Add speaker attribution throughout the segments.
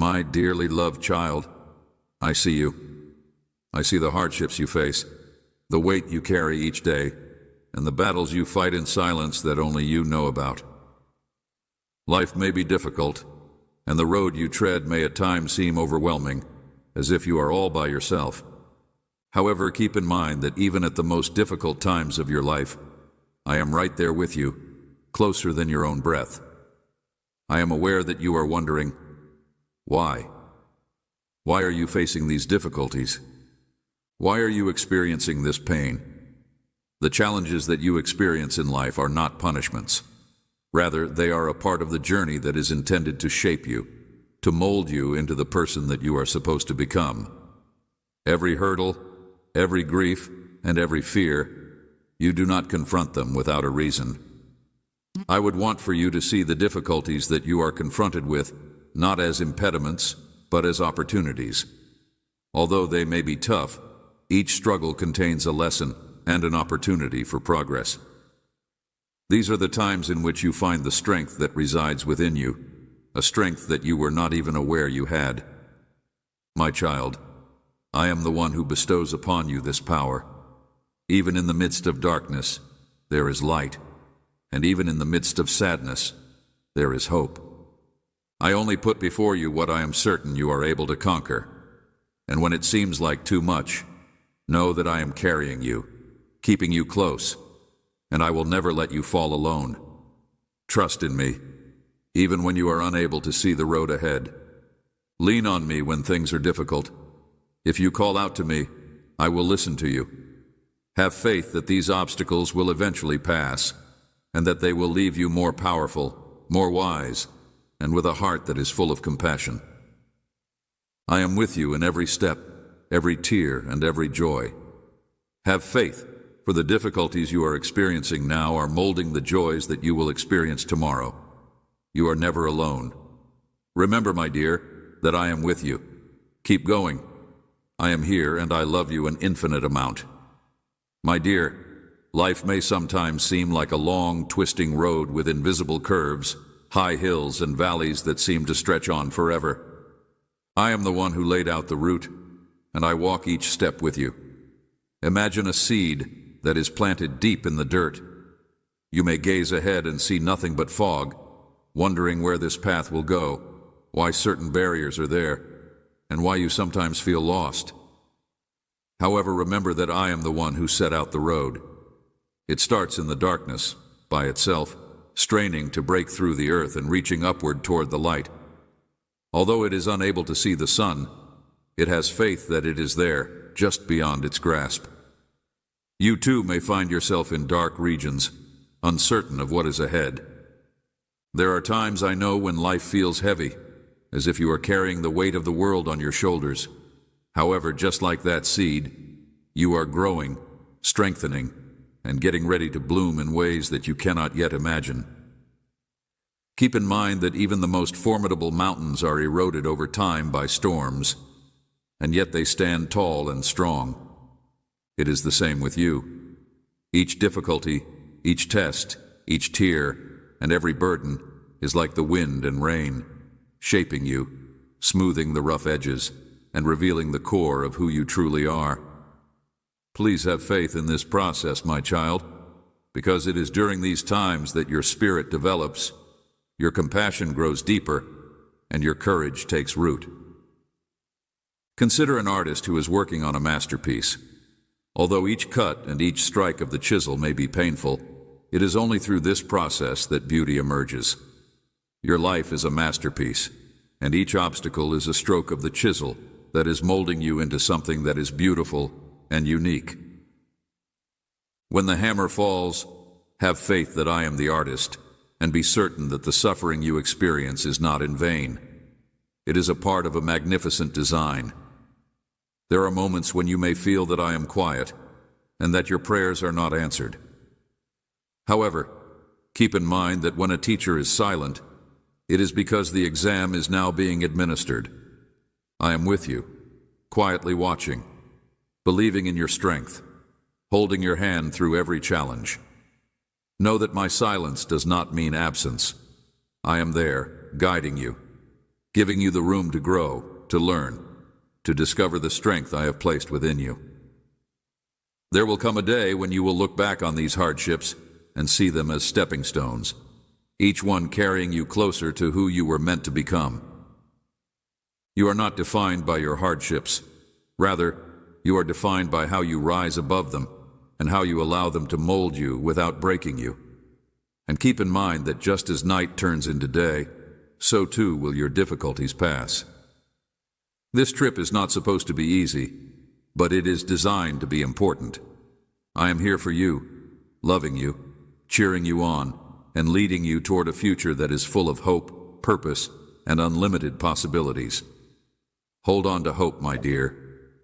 Speaker 1: My dearly loved child, I see you. I see the hardships you face, the weight you carry each day, and the battles you fight in silence that only you know about. Life may be difficult, and the road you tread may at times seem overwhelming, as if you are all by yourself. However, keep in mind that even at the most difficult times of your life, I am right there with you, closer than your own breath. I am aware that you are wondering, why? Why are you facing these difficulties? Why are you experiencing this pain? The challenges that you experience in life are not punishments. Rather, they are a part of the journey that is intended to shape you, to mold you into the person that you are supposed to become. Every hurdle, every grief, and every fear, you do not confront them without a reason. I would want for you to see the difficulties that you are confronted with not as impediments, but as opportunities. Although they may be tough, each struggle contains a lesson and an opportunity for progress. These are the times in which you find the strength that resides within you, a strength that you were not even aware you had. My child, I am the one who bestows upon you this power. Even in the midst of darkness, there is light, and even in the midst of sadness, there is hope. I only put before you what I am certain you are able to conquer, and when it seems like too much, know that I am carrying you, keeping you close, and I will never let you fall alone. Trust in me, even when you are unable to see the road ahead. Lean on me when things are difficult. If you call out to me, I will listen to you. Have faith that these obstacles will eventually pass, and that they will leave you more powerful, more wise, and with a heart that is full of compassion. I am with you in every step, every tear, and every joy. Have faith, for the difficulties you are experiencing now are molding the joys that you will experience tomorrow. You are never alone. Remember, my dear, that I am with you. Keep going. I am here, and I love you an infinite amount. My dear, life may sometimes seem like a long, twisting road with invisible curves, high hills and valleys that seem to stretch on forever. I am the one who laid out the route, and I walk each step with you. Imagine a seed that is planted deep in the dirt. You may gaze ahead and see nothing but fog, wondering where this path will go, why certain barriers are there, and why you sometimes feel lost. However, remember that I am the one who set out the road. It starts in the darkness, by itself, straining to break through the earth and reaching upward toward the light. Although it is unable to see the sun, it has faith that it is there, just beyond its grasp. You too may find yourself in dark regions, uncertain of what is ahead. There are times, I know, when life feels heavy, as if you are carrying the weight of the world on your shoulders. However, just like that seed, you are growing, strengthening, and getting ready to bloom in ways that you cannot yet imagine. Keep in mind that even the most formidable mountains are eroded over time by storms, and yet they stand tall and strong. It is the same with you. Each difficulty, each test, each tear, and every burden is like the wind and rain, shaping you, smoothing the rough edges, and revealing the core of who you truly are. Please have faith in this process, my child, because it is during these times that your spirit develops, your compassion grows deeper, and your courage takes root. Consider an artist who is working on a masterpiece. Although each cut and each strike of the chisel may be painful, it is only through this process that beauty emerges. Your life is a masterpiece, and each obstacle is a stroke of the chisel that is molding you into something that is beautiful and unique. When the hammer falls, have faith that I am the artist, and be certain that the suffering you experience is not in vain. It is a part of a magnificent design. There are moments when you may feel that I am quiet, and that your prayers are not answered. However, keep in mind that when a teacher is silent, it is because the exam is now being administered. I am with you, quietly watching, believing in your strength, holding your hand through every challenge. Know that my silence does not mean absence. I am there, guiding you, giving you the room to grow, to learn, to discover the strength I have placed within you. There will come a day when you will look back on these hardships and see them as stepping stones, each one carrying you closer to who you were meant to become. You are not defined by your hardships. Rather, you are defined by how you rise above them and how you allow them to mold you without breaking you. And keep in mind that just as night turns into day, so too will your difficulties pass. This trip is not supposed to be easy, but it is designed to be important. I am here for you, loving you, cheering you on, and leading you toward a future that is full of hope, purpose, and unlimited possibilities. Hold on to hope, my dear,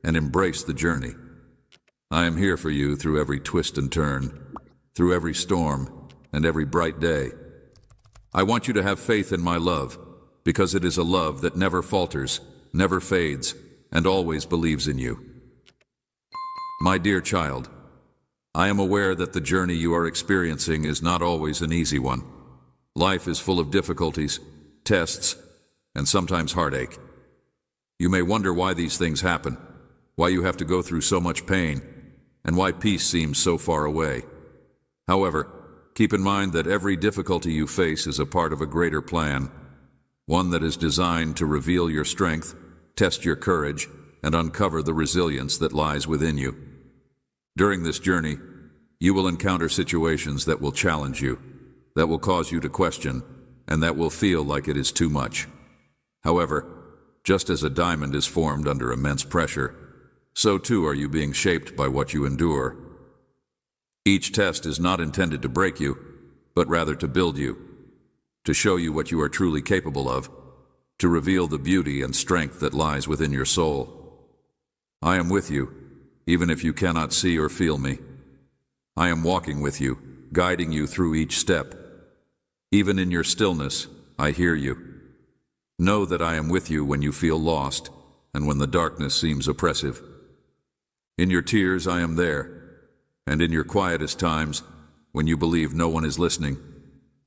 Speaker 1: and embrace the journey. I am here for you through every twist and turn, through every storm, and every bright day. I want you to have faith in my love, because it is a love that never falters, never fades, and always believes in you. My dear child, I am aware that the journey you are experiencing is not always an easy one. Life is full of difficulties, tests, and sometimes heartache. You may wonder why these things happen, why you have to go through so much pain, and why peace seems so far away. However, keep in mind that every difficulty you face is a part of a greater plan, one that is designed to reveal your strength, test your courage, and uncover the resilience that lies within you. During this journey, you will encounter situations that will challenge you, that will cause you to question, and that will feel like it is too much. However, just as a diamond is formed under immense pressure, so too are you being shaped by what you endure. Each test is not intended to break you, but rather to build you, to show you what you are truly capable of, to reveal the beauty and strength that lies within your soul. I am with you, even if you cannot see or feel me. I am walking with you, guiding you through each step. Even in your stillness, I hear you. Know that I am with you when you feel lost and when the darkness seems oppressive. In your tears, I am there. And in your quietest times, when you believe no one is listening,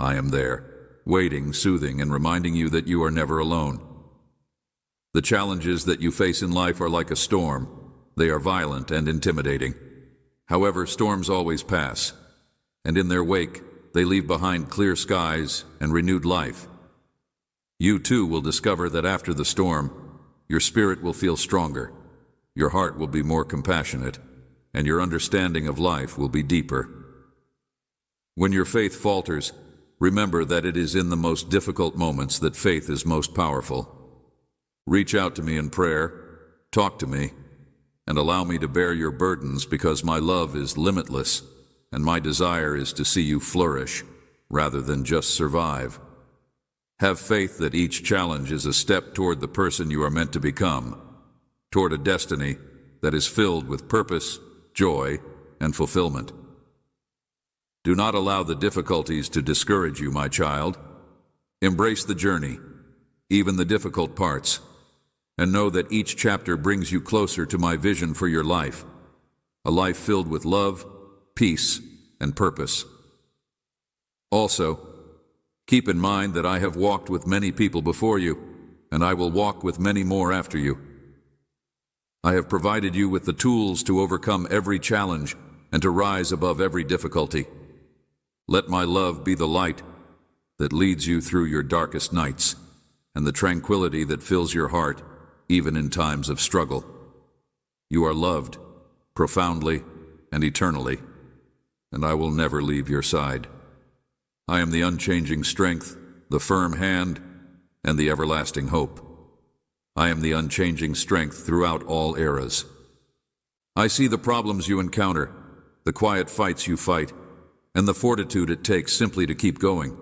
Speaker 1: I am there, waiting, soothing, and reminding you that you are never alone. The challenges that you face in life are like a storm. They are violent and intimidating. However, storms always pass, and in their wake, they leave behind clear skies and renewed life. You too will discover that after the storm, your spirit will feel stronger, your heart will be more compassionate, and your understanding of life will be deeper. When your faith falters, remember that it is in the most difficult moments that faith is most powerful. Reach out to me in prayer, talk to me, and allow me to bear your burdens, because my love is limitless, and my desire is to see you flourish rather than just survive. Have faith that each challenge is a step toward the person you are meant to become, toward a destiny that is filled with purpose, joy, and fulfillment. Do not allow the difficulties to discourage you, my child. Embrace the journey, even the difficult parts, and know that each chapter brings you closer to my vision for your life, a life filled with love, peace, and purpose. Also, keep in mind that I have walked with many people before you, and I will walk with many more after you. I have provided you with the tools to overcome every challenge and to rise above every difficulty. Let my love be the light that leads you through your darkest nights, and the tranquility that fills your heart even in times of struggle. You are loved, profoundly and eternally, and I will never leave your side. I am the unchanging strength, the firm hand, and the everlasting hope. I am the unchanging strength throughout all eras. I see the problems you encounter, the quiet fights you fight, and the fortitude it takes simply to keep going.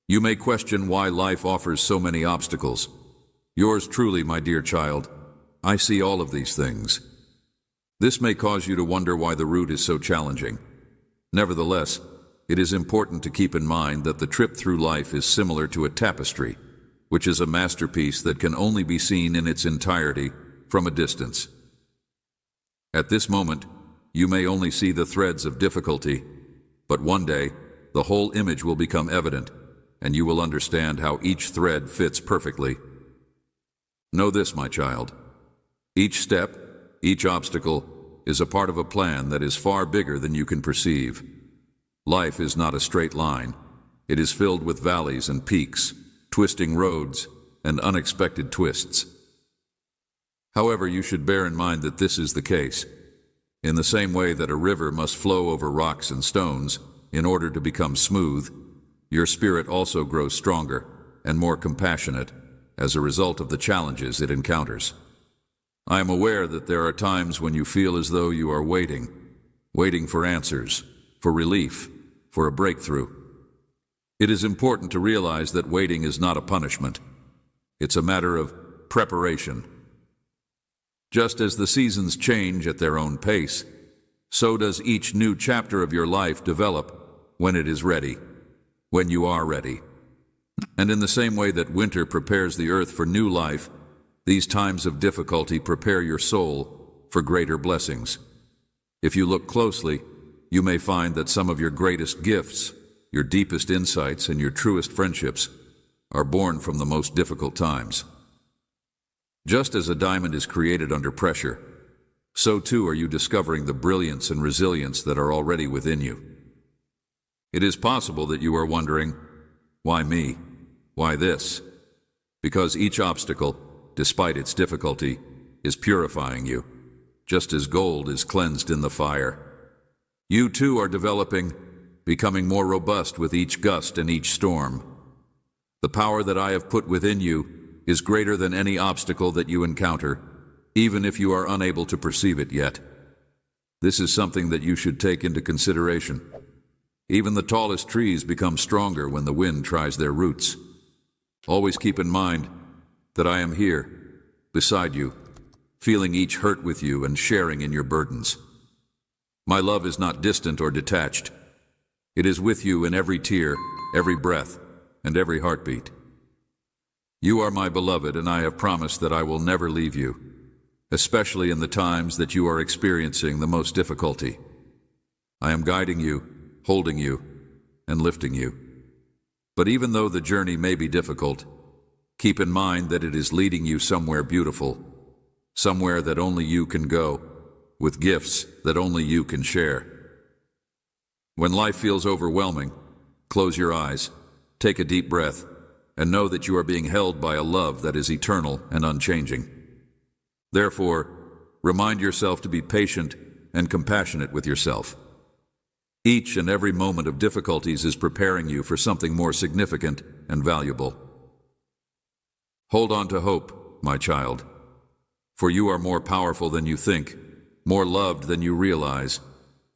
Speaker 1: You may question why life offers so many obstacles. Yours truly, my dear child, I see all of these things. This may cause you to wonder why the route is so challenging. Nevertheless, it is important to keep in mind that the trip through life is similar to a tapestry, which is a masterpiece that can only be seen in its entirety from a distance. At this moment, you may only see the threads of difficulty, but one day, the whole image will become evident, and you will understand how each thread fits perfectly, Know this, my child. Each step, each obstacle, is a part of a plan that is far bigger than you can perceive. Life is not a straight line. It is filled with valleys and peaks, twisting roads, and unexpected twists. However, you should bear in mind that this is the case. In the same way that a river must flow over rocks and stones in order to become smooth, your spirit also grows stronger and more compassionate as a result of the challenges it encounters. I am aware that there are times when you feel as though you are waiting for answers, for relief, for a breakthrough. It is important to realize that waiting is not a punishment. It's a matter of preparation. Just as the seasons change at their own pace, so does each new chapter of your life develop when it is ready, when you are ready. And in the same way that winter prepares the earth for new life, these times of difficulty prepare your soul for greater blessings. If you look closely, you may find that some of your greatest gifts, your deepest insights, and your truest friendships are born from the most difficult times. Just as a diamond is created under pressure, so too are you discovering the brilliance and resilience that are already within you. It is possible that you are wondering, why me? Why this? Because each obstacle, despite its difficulty, is purifying you, just as gold is cleansed in the fire. You too are developing, becoming more robust with each gust and each storm. The power that I have put within you is greater than any obstacle that you encounter, even if you are unable to perceive it yet. This is something that you should take into consideration. Even the tallest trees become stronger when the wind tries their roots. Always keep in mind that I am here, beside you, feeling each hurt with you and sharing in your burdens. My love is not distant or detached. It is with you in every tear, every breath, and every heartbeat. You are my beloved, and I have promised that I will never leave you, especially in the times that you are experiencing the most difficulty. I am guiding you, holding you, and lifting you. But even though the journey may be difficult, keep in mind that it is leading you somewhere beautiful, somewhere that only you can go, with gifts that only you can share. When life feels overwhelming, close your eyes, take a deep breath, and know that you are being held by a love that is eternal and unchanging. Therefore, remind yourself to be patient and compassionate with yourself. Each and every moment of difficulties is preparing you for something more significant and valuable. Hold on to hope, my child, for you are more powerful than you think, more loved than you realize,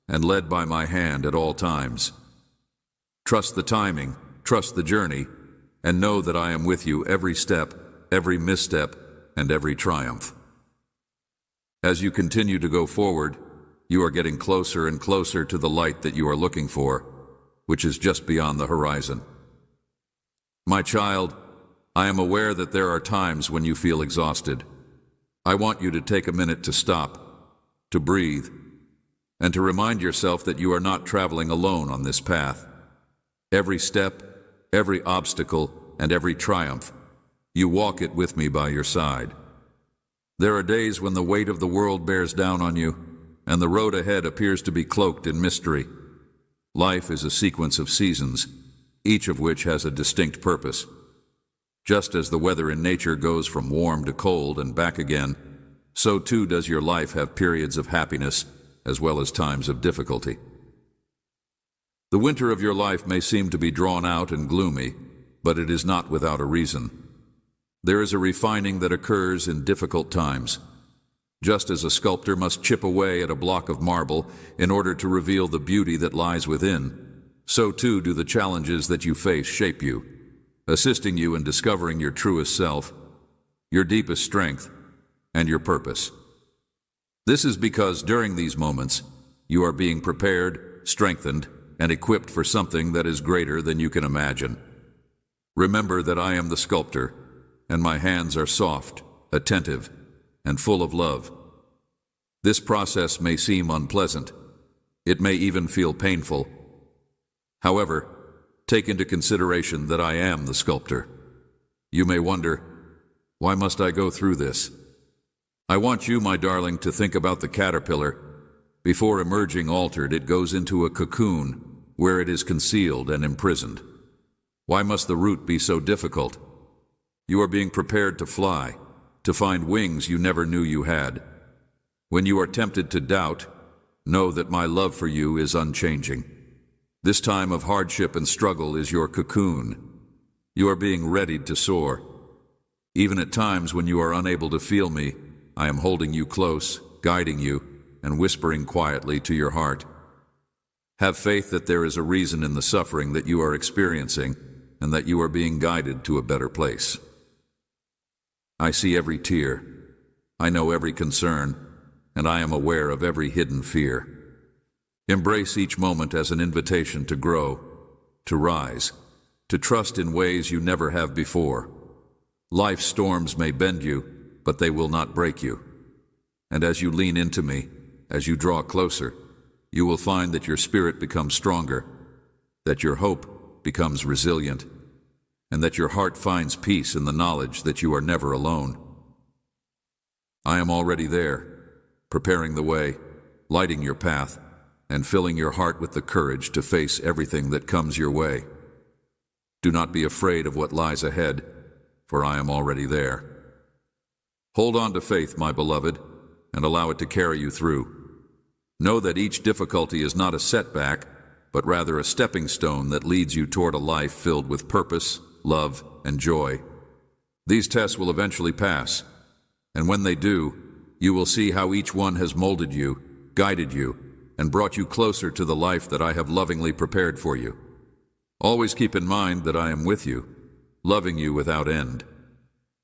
Speaker 1: and led by my hand at all times. Trust the timing, trust the journey, and know that I am with you every step, every misstep, and every triumph. As you continue to go forward, you are getting closer and closer to the light that you are looking for, which is just beyond the horizon. My child, I am aware that there are times when you feel exhausted. I want you to take a minute to stop, to breathe, and to remind yourself that you are not traveling alone on this path. Every step, every obstacle, and every triumph, you walk it with me by your side. There are days when the weight of the world bears down on you, and the road ahead appears to be cloaked in mystery. Life is a sequence of seasons, each of which has a distinct purpose. Just as the weather in nature goes from warm to cold and back again, so too does your life have periods of happiness as well as times of difficulty. The winter of your life may seem to be drawn out and gloomy, but it is not without a reason. There is a refining that occurs in difficult times. Just as a sculptor must chip away at a block of marble in order to reveal the beauty that lies within, so too do the challenges that you face shape you, assisting you in discovering your truest self, your deepest strength, and your purpose. This is because during these moments, you are being prepared, strengthened, and equipped for something that is greater than you can imagine. Remember that I am the sculptor, and my hands are soft, attentive, and full of love. This process may seem unpleasant. It may even feel painful. However, take into consideration that I am the sculptor. You may wonder, Why must I go through this? I want you, my darling, to think about the caterpillar. Before emerging altered, it goes into a cocoon where it is concealed and imprisoned. Why must the route be so difficult? You are being prepared to fly, to find wings you never knew you had. When you are tempted to doubt, know that my love for you is unchanging. This time of hardship and struggle is your cocoon. You are being readied to soar. Even at times when you are unable to feel me, I am holding you close, guiding you, and whispering quietly to your heart. Have faith that there is a reason in the suffering that you are experiencing, and that you are being guided to a better place. I see every tear. I know every concern, and I am aware of every hidden fear. Embrace each moment as an invitation to grow, to rise, to trust in ways you never have before. Life's storms may bend you, but they will not break you. And as you lean into me, as you draw closer, you will find that your spirit becomes stronger, that your hope becomes resilient, and that your heart finds peace in the knowledge that you are never alone. I am already there, preparing the way, lighting your path, and filling your heart with the courage to face everything that comes your way. Do not be afraid of what lies ahead, for I am already there. Hold on to faith, my beloved, and allow it to carry you through. Know that each difficulty is not a setback, but rather a stepping stone that leads you toward a life filled with purpose, love, and joy. These tests will eventually pass, and when they do, you will see how each one has molded you, guided you, and brought you closer to the life that I have lovingly prepared for you. Always keep in mind that I am with you, loving you without end,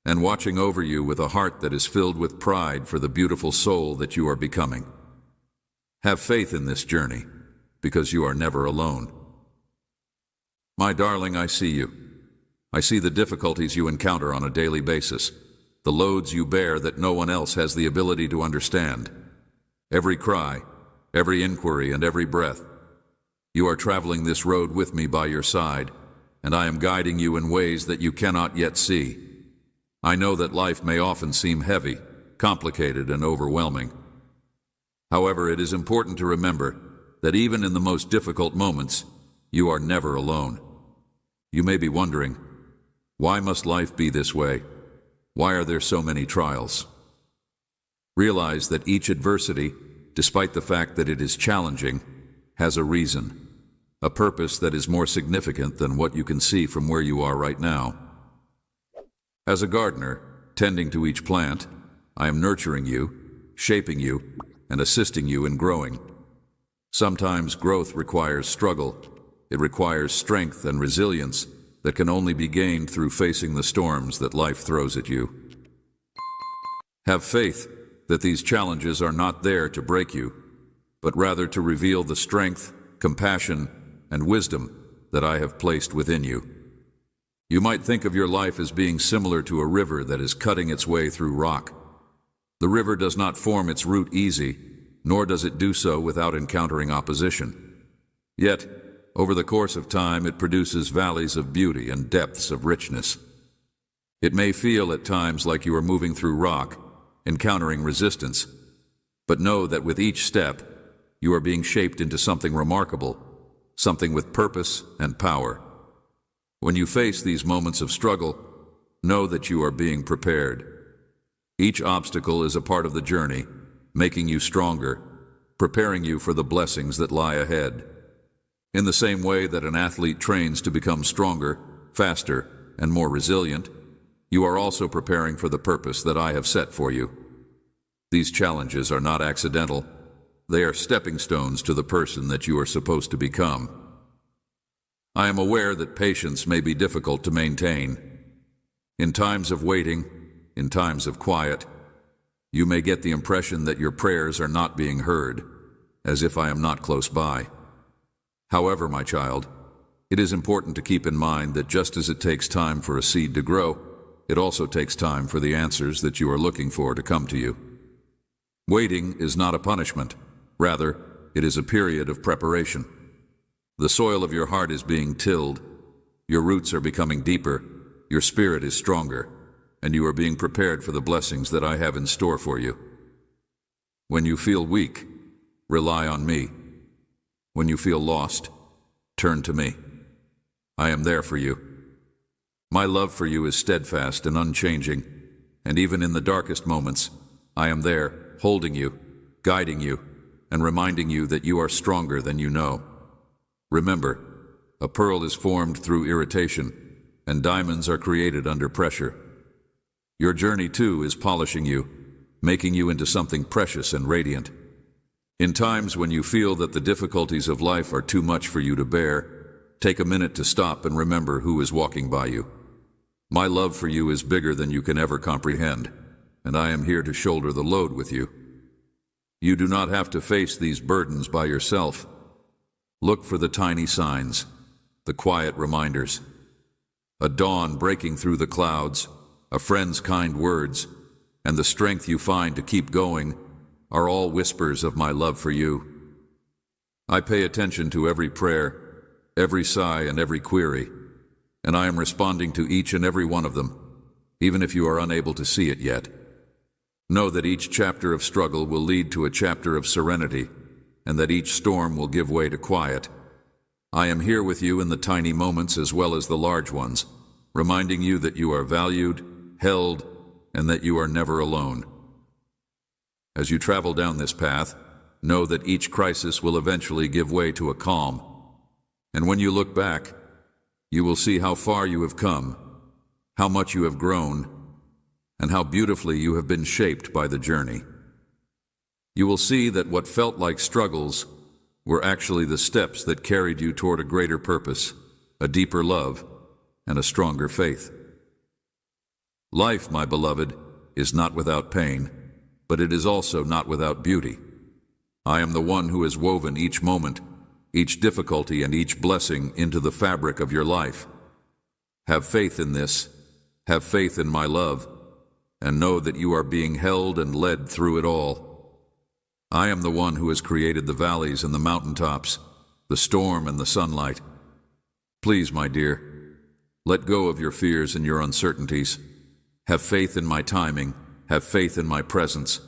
Speaker 1: and watching over you with a heart that is filled with pride for the beautiful soul that you are becoming. Have faith in this journey, because you are never alone. My darling, I see you. I see the difficulties you encounter on a daily basis, the loads you bear that no one else has the ability to understand. Every cry, every inquiry, and every breath. You are traveling this road with me by your side, and I am guiding you in ways that you cannot yet see. I know that life may often seem heavy, complicated, and overwhelming. However, it is important to remember that even in the most difficult moments, you are never alone. You may be wondering, why must life be this way? Why are there so many trials? Realize that each adversity, despite the fact that it is challenging, has a reason, a purpose that is more significant than what you can see from where you are right now. As a gardener, tending to each plant, I am nurturing you, shaping you, and assisting you in growing. Sometimes growth requires struggle. It requires strength and resilience that can only be gained through facing the storms that life throws at you. Have faith that these challenges are not there to break you, but rather to reveal the strength, compassion, and wisdom that I have placed within you. You might think of your life as being similar to a river that is cutting its way through rock. The river does not form its route easy, nor does it do so without encountering opposition. Yet, over the course of time, it produces valleys of beauty and depths of richness. It may feel at times like you are moving through rock, encountering resistance, but know that with each step, you are being shaped into something remarkable, something with purpose and power. When you face these moments of struggle, know that you are being prepared. Each obstacle is a part of the journey, making you stronger, preparing you for the blessings that lie ahead. In the same way that an athlete trains to become stronger, faster, and more resilient, you are also preparing for the purpose that I have set for you. These challenges are not accidental. They are stepping stones to the person that you are supposed to become. I am aware that patience may be difficult to maintain. In times of waiting, in times of quiet, you may get the impression that your prayers are not being heard, as if I am not close by. However, my child, it is important to keep in mind that just as it takes time for a seed to grow, it also takes time for the answers that you are looking for to come to you. Waiting is not a punishment. Rather, it is a period of preparation. The soil of your heart is being tilled. Your roots are becoming deeper. Your spirit is stronger. and you are being prepared for the blessings that I have in store for you. When you feel weak, rely on me. When you feel lost, turn to me. I am there for you. My love for you is steadfast and unchanging, and even in the darkest moments, I am there, holding you, guiding you, and reminding you that you are stronger than you know. Remember, a pearl is formed through irritation, and diamonds are created under pressure. Your journey, too, is polishing you, making you into something precious and radiant. In times when you feel that the difficulties of life are too much for you to bear, take a minute to stop and remember who is walking by you. My love for you is bigger than you can ever comprehend, and I am here to shoulder the load with you. You do not have to face these burdens by yourself. Look for the tiny signs, the quiet reminders. A dawn breaking through the clouds, a friend's kind words, and the strength you find to keep going are all whispers of my love for you. I pay attention to every prayer, every sigh, and every query, and I am responding to each and every one of them, even if you are unable to see it yet. Know that each chapter of struggle will lead to a chapter of serenity, and that each storm will give way to quiet. I am here with you in the tiny moments as well as the large ones, reminding you that you are valued, held, and that you are never alone. As you travel down this path, know that each crisis will eventually give way to a calm. And when you look back, you will see how far you have come, how much you have grown, and how beautifully you have been shaped by the journey. You will see that what felt like struggles were actually the steps that carried you toward a greater purpose, a deeper love, and a stronger faith. Life, my beloved, is not without pain, but it is also not without beauty. I am the one who has woven each moment, each difficulty, and each blessing into the fabric of your life. Have faith in this, have faith in my love, and know that you are being held and led through it all. I am the one who has created the valleys and the mountaintops, the storm and the sunlight. Please, my dear, let go of your fears and your uncertainties. Have faith in my timing, have faith in my presence,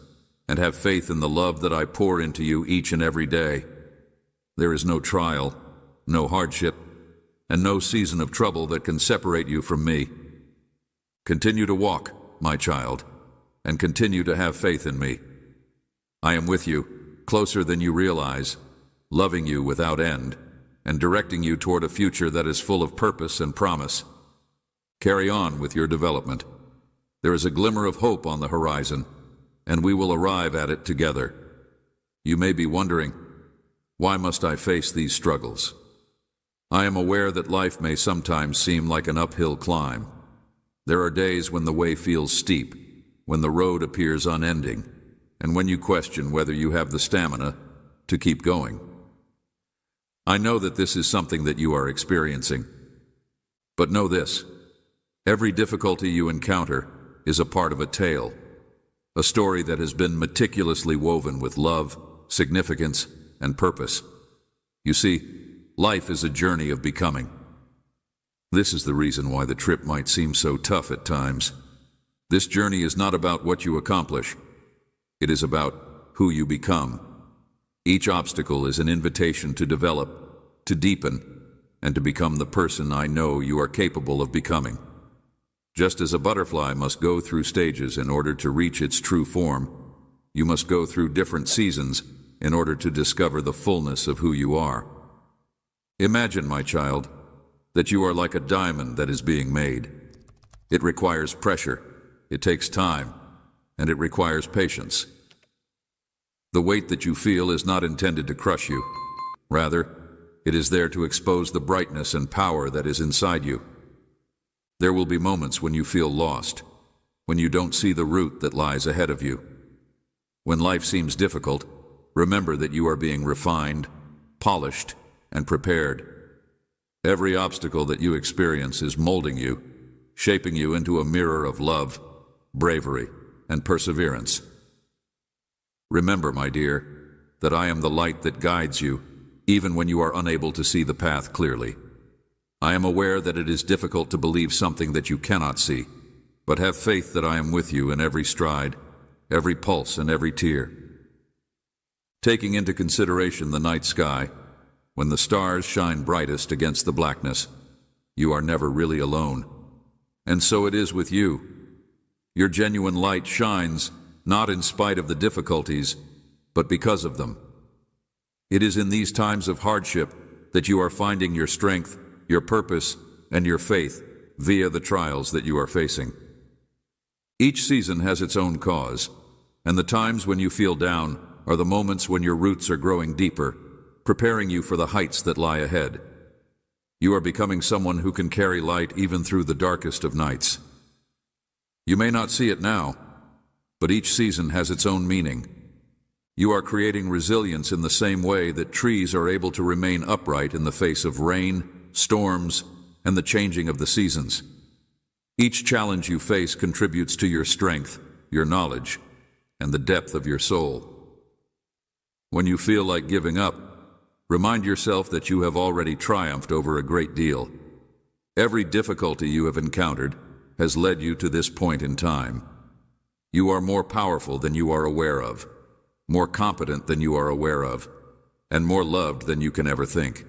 Speaker 1: and have faith in the love that I pour into you each and every day. There is no trial, no hardship, and no season of trouble that can separate you from me. Continue to walk, my child, and continue to have faith in me. I am with you, closer than you realize, loving you without end, and directing you toward a future that is full of purpose and promise. Carry on with your development. There is a glimmer of hope on the horizon, and we will arrive at it together. You may be wondering, why must I face these struggles? I am aware that life may sometimes seem like an uphill climb. There are days when the way feels steep, when the road appears unending, and when you question whether you have the stamina to keep going. I know that this is something that you are experiencing. But know this, every difficulty you encounter is a part of a tale, a story that has been meticulously woven with love, significance, and purpose. You see, life is a journey of becoming. This is the reason why the trip might seem so tough at times. This journey is not about what you accomplish. It is about who you become. Each obstacle is an invitation to develop, to deepen, and to become the person I know you are capable of becoming. Just as a butterfly must go through stages in order to reach its true form, you must go through different seasons in order to discover the fullness of who you are. Imagine, my child, that you are like a diamond that is being made. It requires pressure, it takes time, and it requires patience. The weight that you feel is not intended to crush you. Rather, it is there to expose the brightness and power that is inside you. There will be moments when you feel lost, when you don't see the route that lies ahead of you. When life seems difficult, remember that you are being refined, polished, and prepared. Every obstacle that you experience is molding you, shaping you into a mirror of love, bravery, and perseverance. Remember, my dear, that I am the light that guides you, even when you are unable to see the path clearly. I am aware that it is difficult to believe something that you cannot see, but have faith that I am with you in every stride, every pulse, and every tear. Taking into consideration the night sky, when the stars shine brightest against the blackness, you are never really alone. And so it is with you. Your genuine light shines not in spite of the difficulties, but because of them. It is in these times of hardship that you are finding your strength, your purpose, and your faith via the trials that you are facing. Each season has its own cause, and the times when you feel down are the moments when your roots are growing deeper, preparing you for the heights that lie ahead. You are becoming someone who can carry light even through the darkest of nights. You may not see it now, but each season has its own meaning. You are creating resilience in the same way that trees are able to remain upright in the face of rain, storms, and the changing of the seasons. Each challenge you face contributes to your strength, your knowledge, and the depth of your soul. When you feel like giving up, remind yourself that you have already triumphed over a great deal. Every difficulty you have encountered has led you to this point in time. You are more powerful than you are aware of, more competent than you are aware of, and more loved than you can ever think.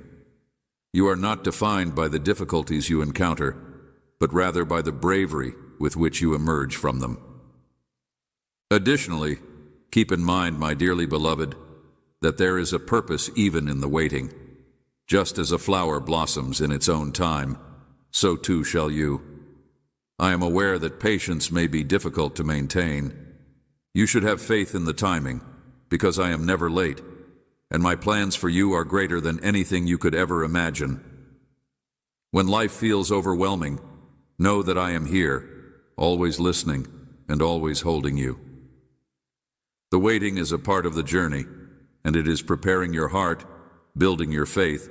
Speaker 1: You are not defined by the difficulties you encounter, but rather by the bravery with which you emerge from them. Additionally, keep in mind, my dearly beloved, that there is a purpose even in the waiting. Just as a flower blossoms in its own time, so too shall you. I am aware that patience may be difficult to maintain. You should have faith in the timing, because I am never late, and my plans for you are greater than anything you could ever imagine. When life feels overwhelming, know that I am here, always listening and always holding you. The waiting is a part of the journey, and it is preparing your heart, building your faith,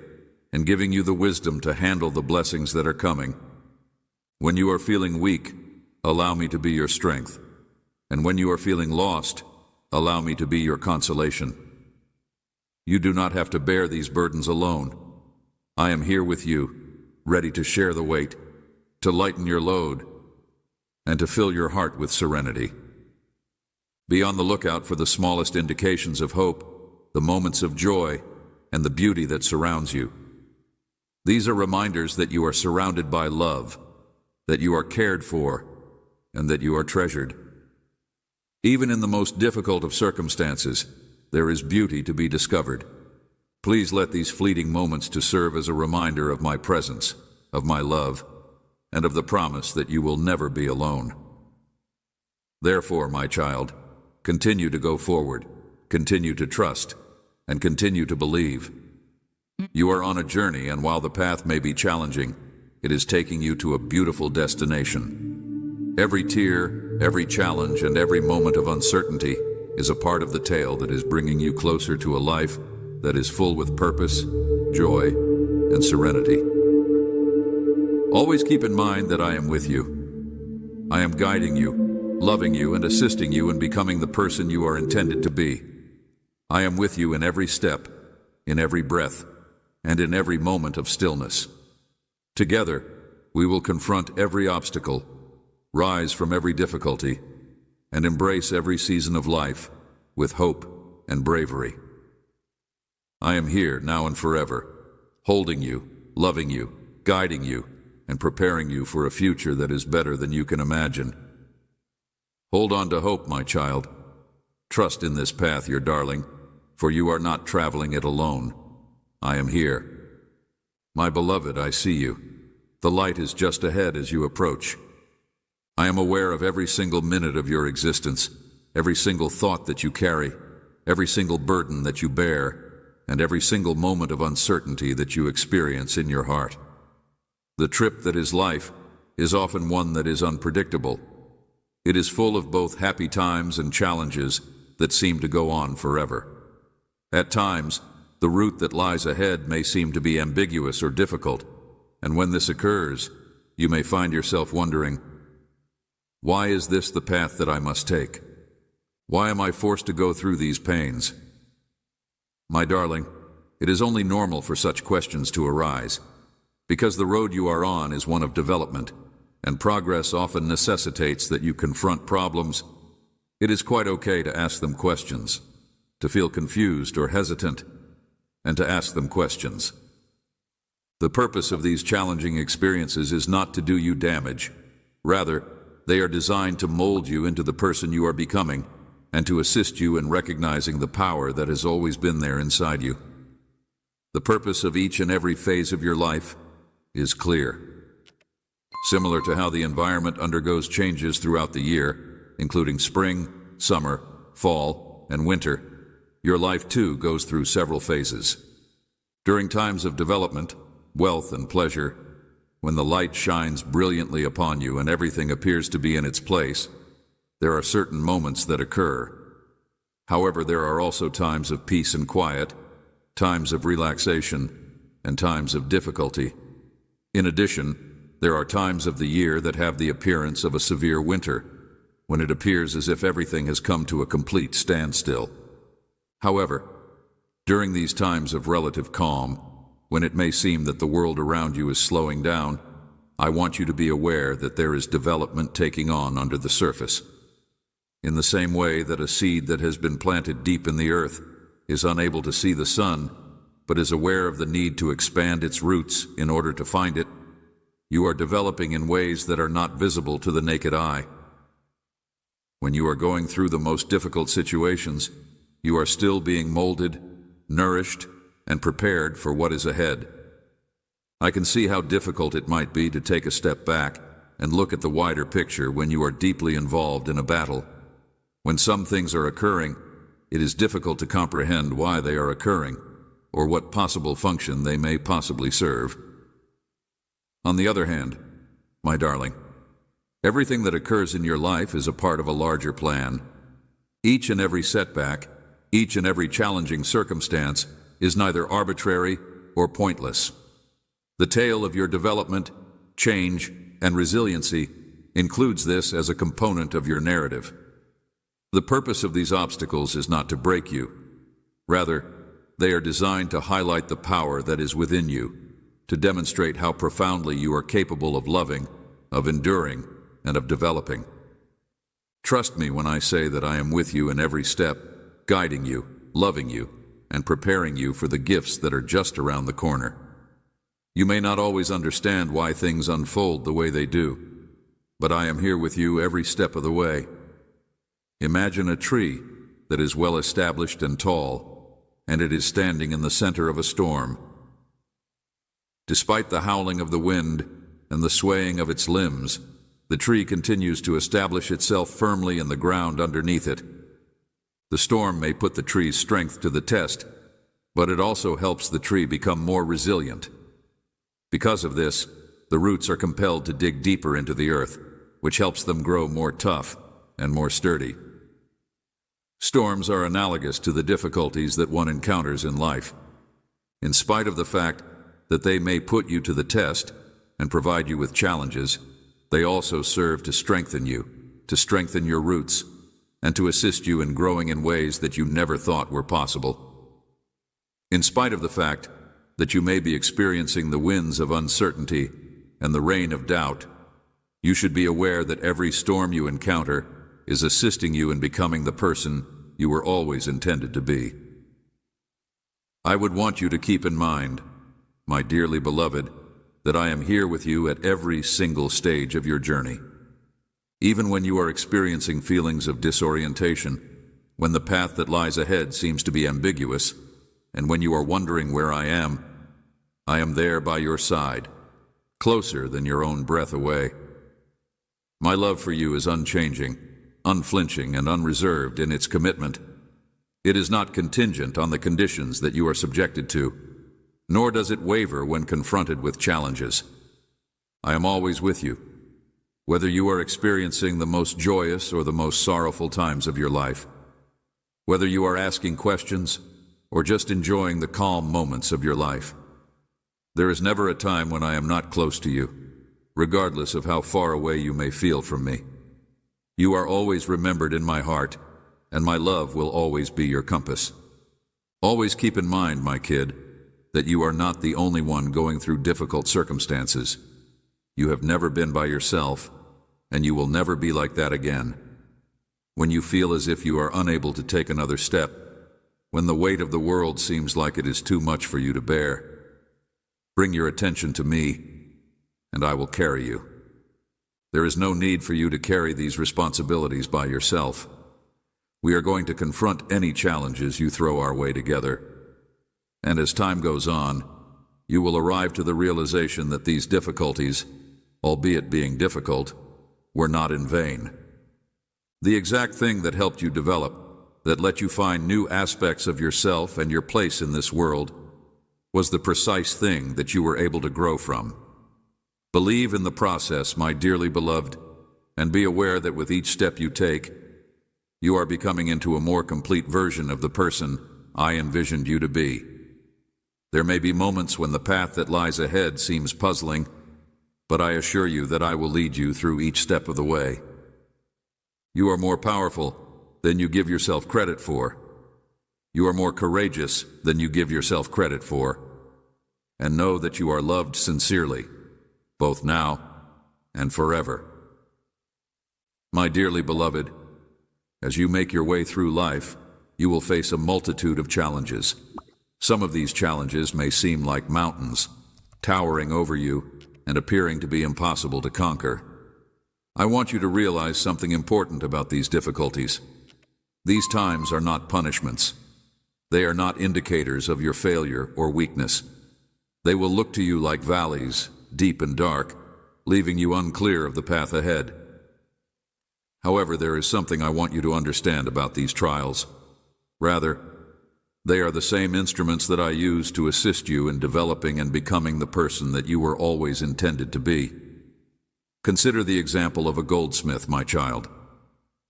Speaker 1: and giving you the wisdom to handle the blessings that are coming. When you are feeling weak, allow me to be your strength. And when you are feeling lost, allow me to be your consolation. You do not have to bear these burdens alone. I am here with you, ready to share the weight, to lighten your load, and to fill your heart with serenity. Be on the lookout for the smallest indications of hope, the moments of joy, and the beauty that surrounds you. These are reminders that you are surrounded by love, that you are cared for, and that you are treasured. Even in the most difficult of circumstances, there is beauty to be discovered. Please let these fleeting moments to serve as a reminder of my presence, of my love, and of the promise that you will never be alone. Therefore, my child, continue to go forward, continue to trust, and continue to believe. You are on a journey, and while the path may be challenging, it is taking you to a beautiful destination. Every tear, every challenge, and every moment of uncertainty is a part of the tale that is bringing you closer to a life that is full with purpose, joy, and serenity. Always keep in mind that I am with you. I am guiding you, loving you, and assisting you in becoming the person you are intended to be. I am with you in every step, in every breath, and in every moment of stillness. Together, we will confront every obstacle, rise from every difficulty, and embrace every season of life with hope and bravery. I am here now and forever, holding you, loving you, guiding you, and preparing you for a future that is better than you can imagine. Hold on to hope, my child. Trust in this path, your darling, for you are not traveling it alone. I am here. My beloved, I see you. The light is just ahead as you approach. I am aware of every single minute of your existence, every single thought that you carry, every single burden that you bear, and every single moment of uncertainty that you experience in your heart. The trip that is life is often one that is unpredictable. It is full of both happy times and challenges that seem to go on forever. At times, the route that lies ahead may seem to be ambiguous or difficult, and when this occurs, you may find yourself wondering, why is this the path that I must take? Why am I forced to go through these pains? My darling, it is only normal for such questions to arise, because the road you are on is one of development, and progress often necessitates that you confront problems, it is quite okay to ask them questions, to feel confused or hesitant, and to ask them questions. The purpose of these challenging experiences is not to do you damage. Rather, they are designed to mold you into the person you are becoming and to assist you in recognizing the power that has always been there inside you. The purpose of each and every phase of your life is clear. Similar to how the environment undergoes changes throughout the year, including spring, summer, fall, and winter, your life too goes through several phases. During times of development, wealth, and pleasure, when the light shines brilliantly upon you and everything appears to be in its place, there are certain moments that occur. However, there are also times of peace and quiet, times of relaxation, and times of difficulty. In addition, there are times of the year that have the appearance of a severe winter, when it appears as if everything has come to a complete standstill. However, during these times of relative calm, when it may seem that the world around you is slowing down, I want you to be aware that there is development taking on under the surface. In the same way that a seed that has been planted deep in the earth is unable to see the sun, but is aware of the need to expand its roots in order to find it, you are developing in ways that are not visible to the naked eye. When you are going through the most difficult situations, you are still being molded, nourished, and prepared for what is ahead. I can see how difficult it might be to take a step back and look at the wider picture when you are deeply involved in a battle. When some things are occurring, it is difficult to comprehend why they are occurring or what possible function they may possibly serve. On the other hand, my darling, everything that occurs in your life is a part of a larger plan. Each and every setback, each and every challenging circumstance is neither arbitrary or pointless. The tale of your development, change, and resiliency includes this as a component of your narrative. The purpose of these obstacles is not to break you. Rather, they are designed to highlight the power that is within you, to demonstrate how profoundly you are capable of loving, of enduring, and of developing. Trust me when I say that I am with you in every step, guiding you, loving you, and preparing you for the gifts that are just around the corner. You may not always understand why things unfold the way they do, but I am here with you every step of the way. Imagine a tree that is well established and tall, and it is standing in the center of a storm. Despite the howling of the wind and the swaying of its limbs, the tree continues to establish itself firmly in the ground underneath it. The storm may put the tree's strength to the test, but it also helps the tree become more resilient. Because of this, the roots are compelled to dig deeper into the earth, which helps them grow more tough and more sturdy. Storms are analogous to the difficulties that one encounters in life. In spite of the fact that they may put you to the test and provide you with challenges, they also serve to strengthen you, to strengthen your roots, and to assist you in growing in ways that you never thought were possible. In spite of the fact that you may be experiencing the winds of uncertainty and the rain of doubt, you should be aware that every storm you encounter is assisting you in becoming the person you were always intended to be. I would want you to keep in mind, my dearly beloved, that I am here with you at every single stage of your journey. Even when you are experiencing feelings of disorientation, when the path that lies ahead seems to be ambiguous, and when you are wondering where I am there by your side, closer than your own breath away. My love for you is unchanging, unflinching, and unreserved in its commitment. It is not contingent on the conditions that you are subjected to, nor does it waver when confronted with challenges. I am always with you, whether you are experiencing the most joyous or the most sorrowful times of your life, whether you are asking questions or just enjoying the calm moments of your life. There is never a time when I am not close to you, regardless of how far away you may feel from me. You are always remembered in my heart, and my love will always be your compass. Always keep in mind, my kid, that you are not the only one going through difficult circumstances. You have never been by yourself, and you will never be like that again. When you feel as if you are unable to take another step, when the weight of the world seems like it is too much for you to bear, bring your attention to me, and I will carry you. There is no need for you to carry these responsibilities by yourself. We are going to confront any challenges you throw our way together. And as time goes on, you will arrive to the realization that these difficulties, albeit being difficult, were not in vain. The exact thing that helped you develop, that let you find new aspects of yourself and your place in this world, was the precise thing that you were able to grow from. Believe in the process, my dearly beloved, and be aware that with each step you take, you are becoming into a more complete version of the person I envisioned you to be. There may be moments when the path that lies ahead seems puzzling, but I assure you that I will lead you through each step of the way. You are more powerful than you give yourself credit for. You are more courageous than you give yourself credit for. And know that you are loved sincerely, both now and forever. My dearly beloved, as you make your way through life, you will face a multitude of challenges. Some of these challenges may seem like mountains, towering over you and appearing to be impossible to conquer. I want you to realize something important about these difficulties. These times are not punishments. They are not indicators of your failure or weakness. They will look to you like valleys, deep and dark, leaving you unclear of the path ahead. However, there is something I want you to understand about these trials. Rather, they are the same instruments that I use to assist you in developing and becoming the person that you were always intended to be. Consider the example of a goldsmith, my child.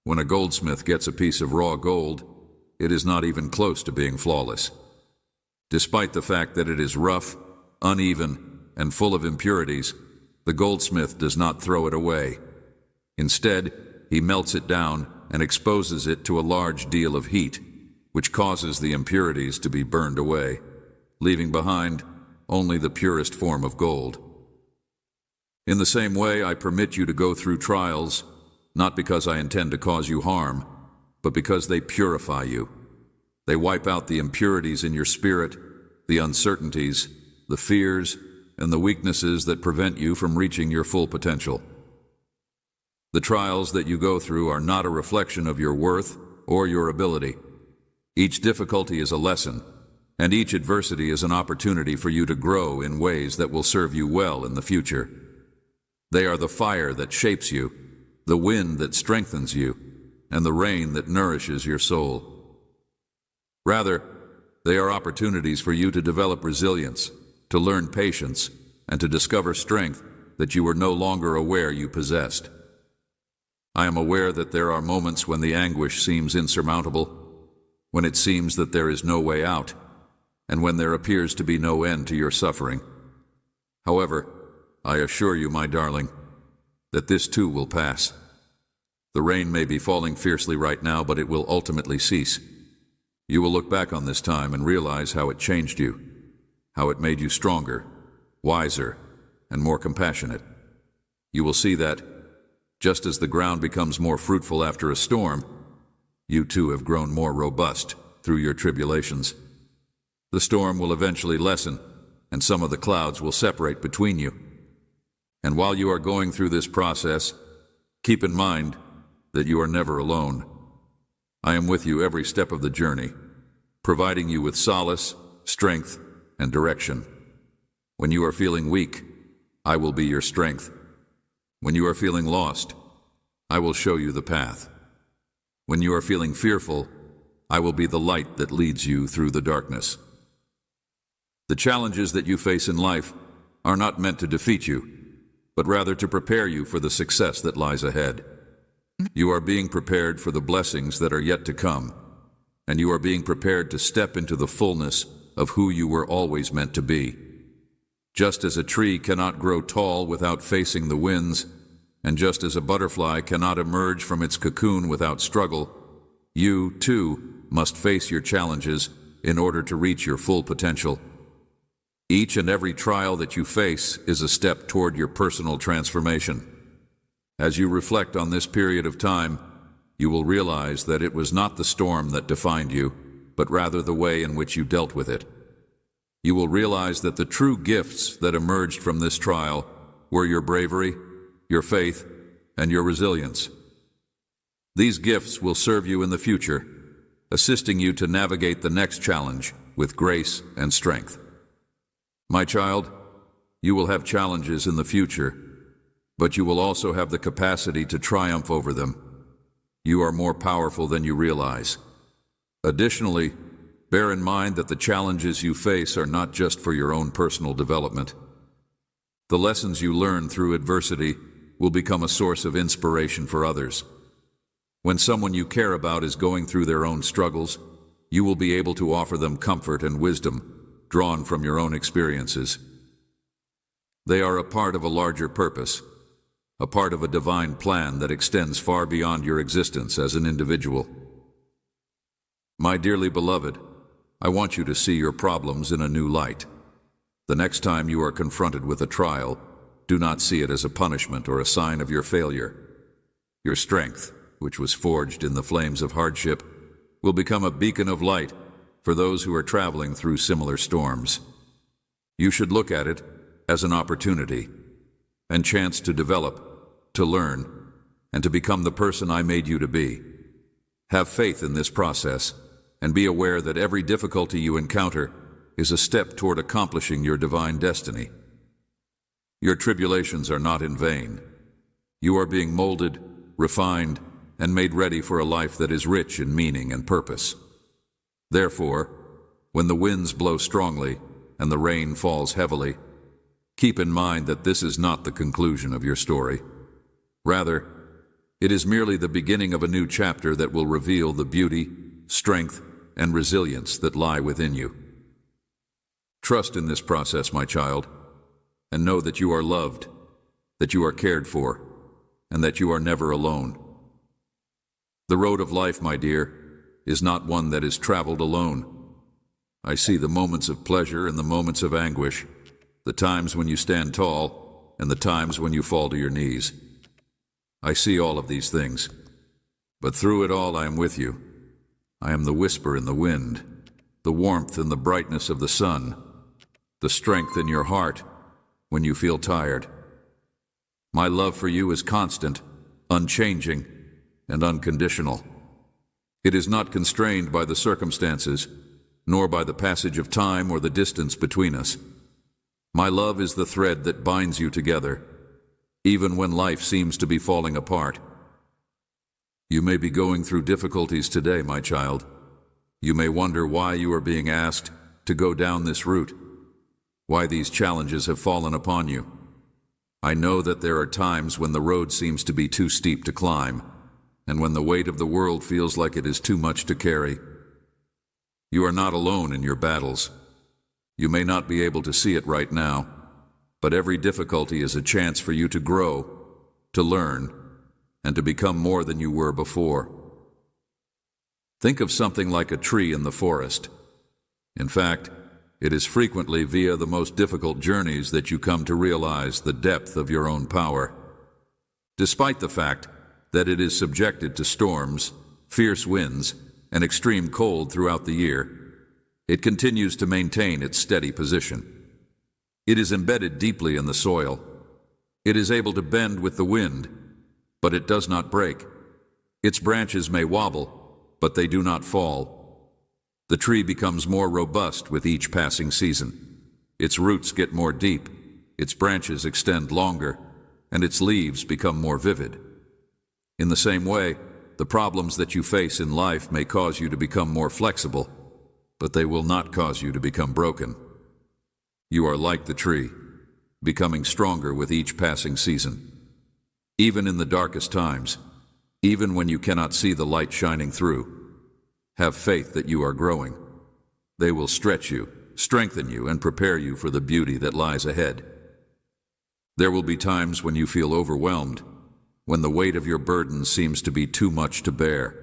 Speaker 1: When a goldsmith gets a piece of raw gold, it is not even close to being flawless. Despite the fact that it is rough, uneven, and full of impurities, the goldsmith does not throw it away. Instead, he melts it down and exposes it to a large deal of heat, which causes the impurities to be burned away, leaving behind only the purest form of gold. In the same way, I permit you to go through trials, not because I intend to cause you harm, but because they purify you. They wipe out the impurities in your spirit, the uncertainties, the fears, and the weaknesses that prevent you from reaching your full potential. The trials that you go through are not a reflection of your worth or your ability. Each difficulty is a lesson, and each adversity is an opportunity for you to grow in ways that will serve you well in the future. They are the fire that shapes you, the wind that strengthens you, and the rain that nourishes your soul. Rather, they are opportunities for you to develop resilience, to learn patience, and to discover strength that you were no longer aware you possessed. I am aware that there are moments when the anguish seems insurmountable, when it seems that there is no way out, and when there appears to be no end to your suffering. However, I assure you, my darling, that this too will pass. The rain may be falling fiercely right now, but it will ultimately cease. You will look back on this time and realize how it changed you, how it made you stronger, wiser, and more compassionate. You will see that, just as the ground becomes more fruitful after a storm, you too have grown more robust through your tribulations. The storm will eventually lessen, and some of the clouds will separate between you. And while you are going through this process, keep in mind that you are never alone. I am with you every step of the journey, providing you with solace, strength, and direction. When you are feeling weak, I will be your strength. When you are feeling lost, I will show you the path. When you are feeling fearful, I will be the light that leads you through the darkness. The challenges that you face in life are not meant to defeat you, but rather to prepare you for the success that lies ahead. You are being prepared for the blessings that are yet to come, and you are being prepared to step into the fullness of who you were always meant to be. Just as a tree cannot grow tall without facing the winds, and just as a butterfly cannot emerge from its cocoon without struggle, you, too, must face your challenges in order to reach your full potential. Each and every trial that you face is a step toward your personal transformation. As you reflect on this period of time, you will realize that it was not the storm that defined you, but rather the way in which you dealt with it. You will realize that the true gifts that emerged from this trial were your bravery, your faith, and your resilience. These gifts will serve you in the future, assisting you to navigate the next challenge with grace and strength. My child, you will have challenges in the future, but you will also have the capacity to triumph over them. You are more powerful than you realize. Additionally, bear in mind that the challenges you face are not just for your own personal development. The lessons you learn through adversity will become a source of inspiration for others. When someone you care about is going through their own struggles, you will be able to offer them comfort and wisdom drawn from your own experiences. They are a part of a larger purpose, a part of a divine plan that extends far beyond your existence as an individual. My dearly beloved, I want you to see your problems in a new light. The next time you are confronted with a trial, do not see it as a punishment or a sign of your failure. Your strength, which was forged in the flames of hardship, will become a beacon of light for those who are traveling through similar storms. You should look at it as an opportunity and chance to develop, to learn, and to become the person I made you to be. Have faith in this process and be aware that every difficulty you encounter is a step toward accomplishing your divine destiny. Your tribulations are not in vain. You are being molded, refined, and made ready for a life that is rich in meaning and purpose. Therefore, when the winds blow strongly and the rain falls heavily, keep in mind that this is not the conclusion of your story. Rather, it is merely the beginning of a new chapter that will reveal the beauty, strength, and resilience that lie within you. Trust in this process, my child, and know that you are loved, that you are cared for, and that you are never alone. The road of life, my dear, is not one that is traveled alone. I see the moments of pleasure and the moments of anguish, the times when you stand tall and the times when you fall to your knees. I see all of these things, but through it all I am with you. I am the whisper in the wind, the warmth and the brightness of the sun, the strength in your heart when you feel tired. My love for you is constant, unchanging, and unconditional. It is not constrained by the circumstances, nor by the passage of time or the distance between us. My love is the thread that binds you together, even when life seems to be falling apart. You may be going through difficulties today, my child. You may wonder why you are being asked to go down this route, why these challenges have fallen upon you. I know that there are times when the road seems to be too steep to climb, and when the weight of the world feels like it is too much to carry. You are not alone in your battles. You may not be able to see it right now, but every difficulty is a chance for you to grow, to learn, and to become more than you were before. Think of something like a tree in the forest. In fact, it is frequently via the most difficult journeys that you come to realize the depth of your own power. Despite the fact that it is subjected to storms, fierce winds, and extreme cold throughout the year, it continues to maintain its steady position. It is embedded deeply in the soil. It is able to bend with the wind, but it does not break. Its branches may wobble, but they do not fall. The tree becomes more robust with each passing season. Its roots get more deep, its branches extend longer, and its leaves become more vivid. In the same way, the problems that you face in life may cause you to become more flexible, but they will not cause you to become broken. You are like the tree, becoming stronger with each passing season. Even in the darkest times, even when you cannot see the light shining through, have faith that you are growing. They will stretch you, strengthen you, and prepare you for the beauty that lies ahead. There will be times when you feel overwhelmed, when the weight of your burden seems to be too much to bear.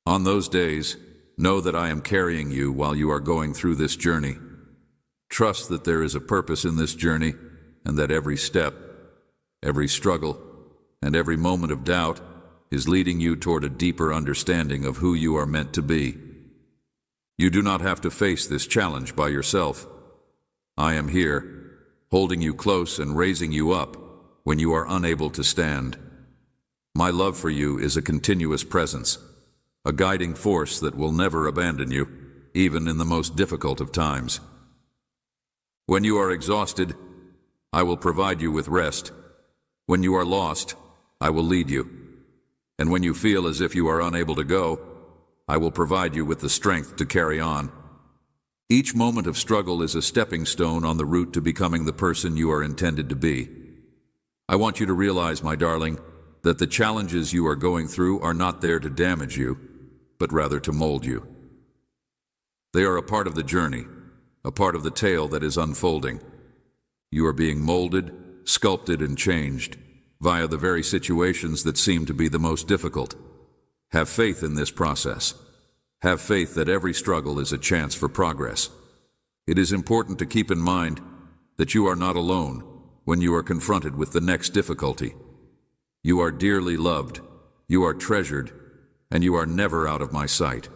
Speaker 1: On those days, know that I am carrying you while you are going through this journey. Trust that there is a purpose in this journey, and that every step, every struggle, and every moment of doubt is leading you toward a deeper understanding of who you are meant to be. You do not have to face this challenge by yourself. I am here, holding you close and raising you up when you are unable to stand. My love for you is a continuous presence, a guiding force that will never abandon you, even in the most difficult of times. When you are exhausted, I will provide you with rest. When you are lost, I will lead you. And when you feel as if you are unable to go, I will provide you with the strength to carry on. Each moment of struggle is a stepping stone on the route to becoming the person you are intended to be. I want you to realize, my darling, that the challenges you are going through are not there to damage you, but rather to mold you. They are a part of the journey, a part of the tale that is unfolding. You are being molded, sculpted, and changed via the very situations that seem to be the most difficult. Have faith in this process. Have faith that every struggle is a chance for progress. It is important to keep in mind that you are not alone when you are confronted with the next difficulty. You are dearly loved, you are treasured, and you are never out of my sight.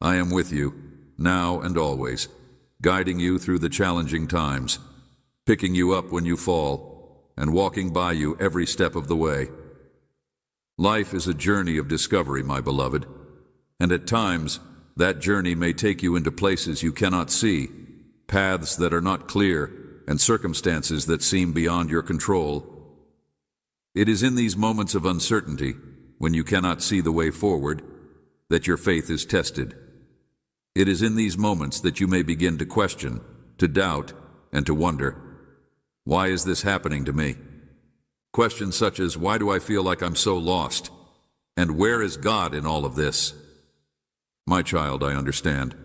Speaker 1: I am with you, now and always, guiding you through the challenging times, picking you up when you fall, and walking by you every step of the way. Life is a journey of discovery, my beloved, and at times that journey may take you into places you cannot see, paths that are not clear, and circumstances that seem beyond your control. It is in these moments of uncertainty, when you cannot see the way forward, that your faith is tested. It is in these moments that you may begin to question, to doubt, and to wonder, why is this happening to me? Questions such as, why do I feel like I'm so lost? And where is God in all of this? My child, I understand.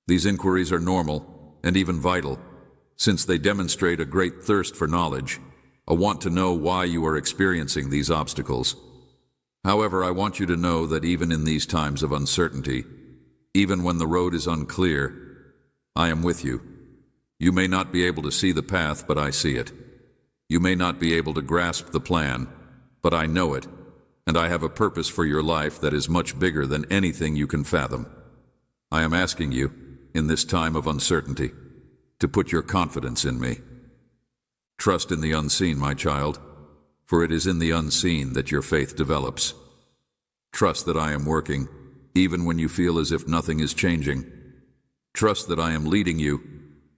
Speaker 1: These inquiries are normal and even vital, since they demonstrate a great thirst for knowledge, a want to know why you are experiencing these obstacles. However, I want you to know that even in these times of uncertainty, even when the road is unclear, I am with you. You may not be able to see the path, but I see it. You may not be able to grasp the plan, but I know it, and I have a purpose for your life that is much bigger than anything you can fathom. I am asking you, in this time of uncertainty, to put your confidence in me. Trust in the unseen, my child, for it is in the unseen that your faith develops. Trust that I am working, even when you feel as if nothing is changing. Trust that I am leading you,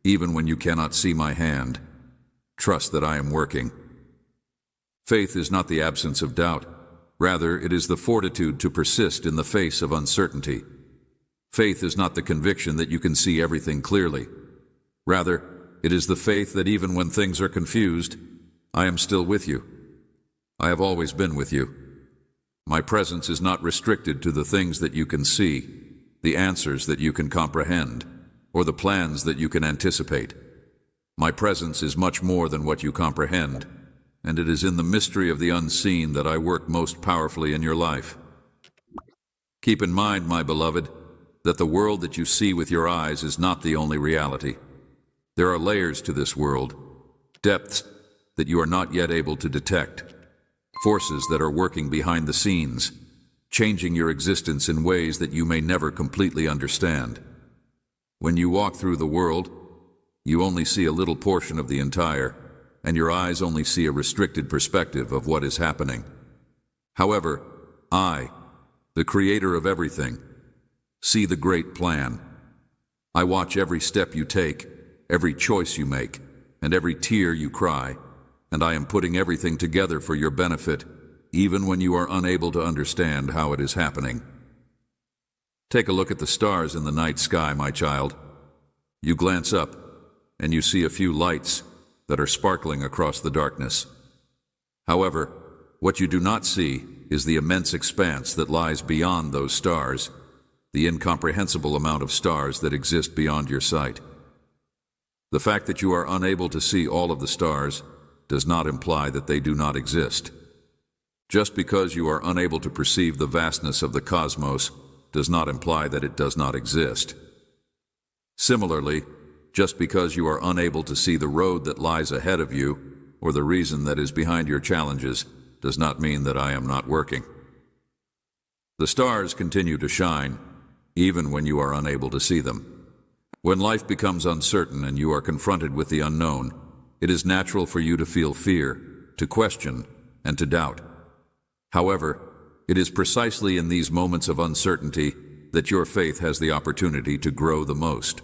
Speaker 1: even when you cannot see my hand. Trust that I am working. Faith is not the absence of doubt. Rather, it is the fortitude to persist in the face of uncertainty. Faith is not the conviction that you can see everything clearly. Rather, it is the faith that even when things are confused, I am still with you. I have always been with you. My presence is not restricted to the things that you can see, the answers that you can comprehend, or the plans that you can anticipate. My presence is much more than what you comprehend, and it is in the mystery of the unseen that I work most powerfully in your life. Keep in mind, my beloved, that the world that you see with your eyes is not the only reality. There are layers to this world, depths that you are not yet able to detect, forces that are working behind the scenes, changing your existence in ways that you may never completely understand. When you walk through the world, you only see a little portion of the entire, and your eyes only see a restricted perspective of what is happening. However, I, the creator of everything, see the great plan. I watch every step you take, every choice you make, and every tear you cry, and I am putting everything together for your benefit, even when you are unable to understand how it is happening. Take a look at the stars in the night sky, my child. You glance up, and you see a few lights that are sparkling across the darkness. However, what you do not see is the immense expanse that lies beyond those stars, the incomprehensible amount of stars that exist beyond your sight. The fact that you are unable to see all of the stars does not imply that they do not exist. Just because you are unable to perceive the vastness of the cosmos does not imply that it does not exist. Similarly, just because you are unable to see the road that lies ahead of you or the reason that is behind your challenges does not mean that I am not working. The stars continue to shine, even when you are unable to see them. When life becomes uncertain and you are confronted with the unknown, it is natural for you to feel fear, to question, and to doubt. However, it is precisely in these moments of uncertainty that your faith has the opportunity to grow the most.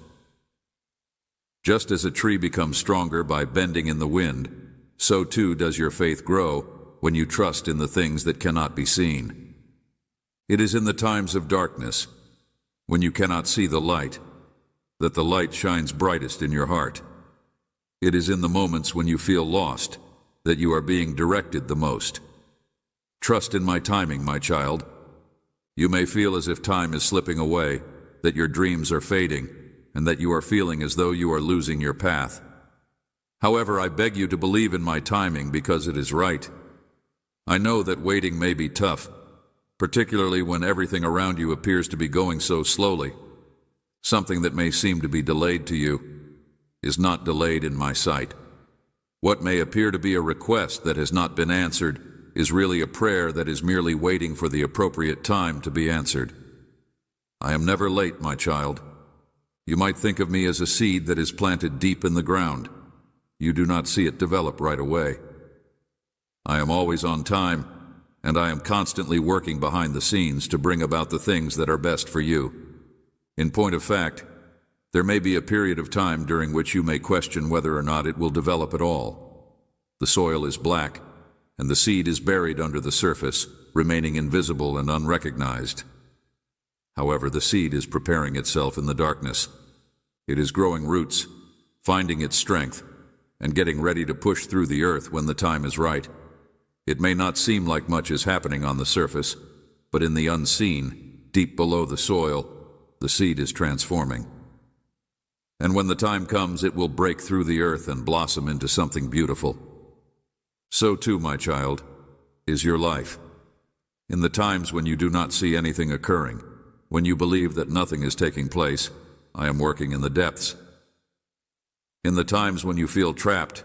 Speaker 1: Just as a tree becomes stronger by bending in the wind, so too does your faith grow when you trust in the things that cannot be seen. It is in the times of darkness, when you cannot see the light, that the light shines brightest in your heart. It is in the moments when you feel lost that you are being directed the most. Trust in my timing, my child. You may feel as if time is slipping away, that your dreams are fading, and that you are feeling as though you are losing your path. However, I beg you to believe in my timing because it is right. I know that waiting may be tough, particularly when everything around you appears to be going so slowly. Something that may seem to be delayed to you is not delayed in my sight. What may appear to be a request that has not been answered is really a prayer that is merely waiting for the appropriate time to be answered. I am never late, my child. You might think of me as a seed that is planted deep in the ground. You do not see it develop right away. I am always on time, and I am constantly working behind the scenes to bring about the things that are best for you. In point of fact, there may be a period of time during which you may question whether or not it will develop at all. The soil is black, and the seed is buried under the surface, remaining invisible and unrecognized. However, the seed is preparing itself in the darkness. It is growing roots, finding its strength, and getting ready to push through the earth when the time is right. It may not seem like much is happening on the surface, but in the unseen, deep below the soil, the seed is transforming. And when the time comes, it will break through the earth and blossom into something beautiful. So too, my child, is your life. In the times when you do not see anything occurring, when you believe that nothing is taking place, I am working in the depths. In the times when you feel trapped,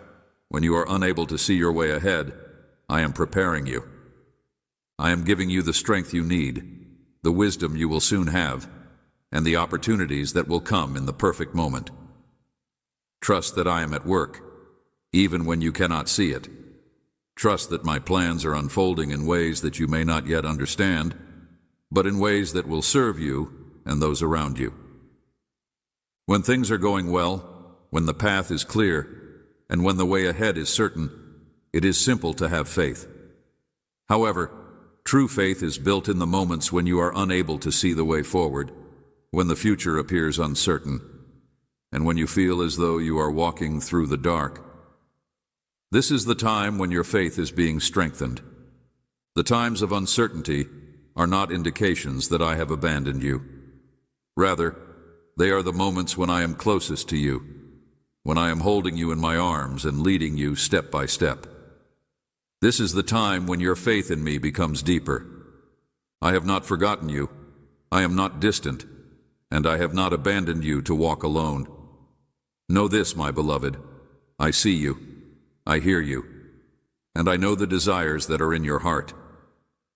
Speaker 1: when you are unable to see your way ahead, I am preparing you. I am giving you the strength you need, the wisdom you will soon have, and the opportunities that will come in the perfect moment. Trust that I am at work, even when you cannot see it. Trust that my plans are unfolding in ways that you may not yet understand, but in ways that will serve you and those around you. When things are going well, when the path is clear, and when the way ahead is certain, it is simple to have faith. However, true faith is built in the moments when you are unable to see the way forward, when the future appears uncertain, and when you feel as though you are walking through the dark. This is the time when your faith is being strengthened. The times of uncertainty are not indications that I have abandoned you. Rather, they are the moments when I am closest to you, when I am holding you in my arms and leading you step by step. This is the time when your faith in me becomes deeper. I have not forgotten you. I am not distant, and I have not abandoned you to walk alone. Know this, my beloved, I see you, I hear you, and I know the desires that are in your heart.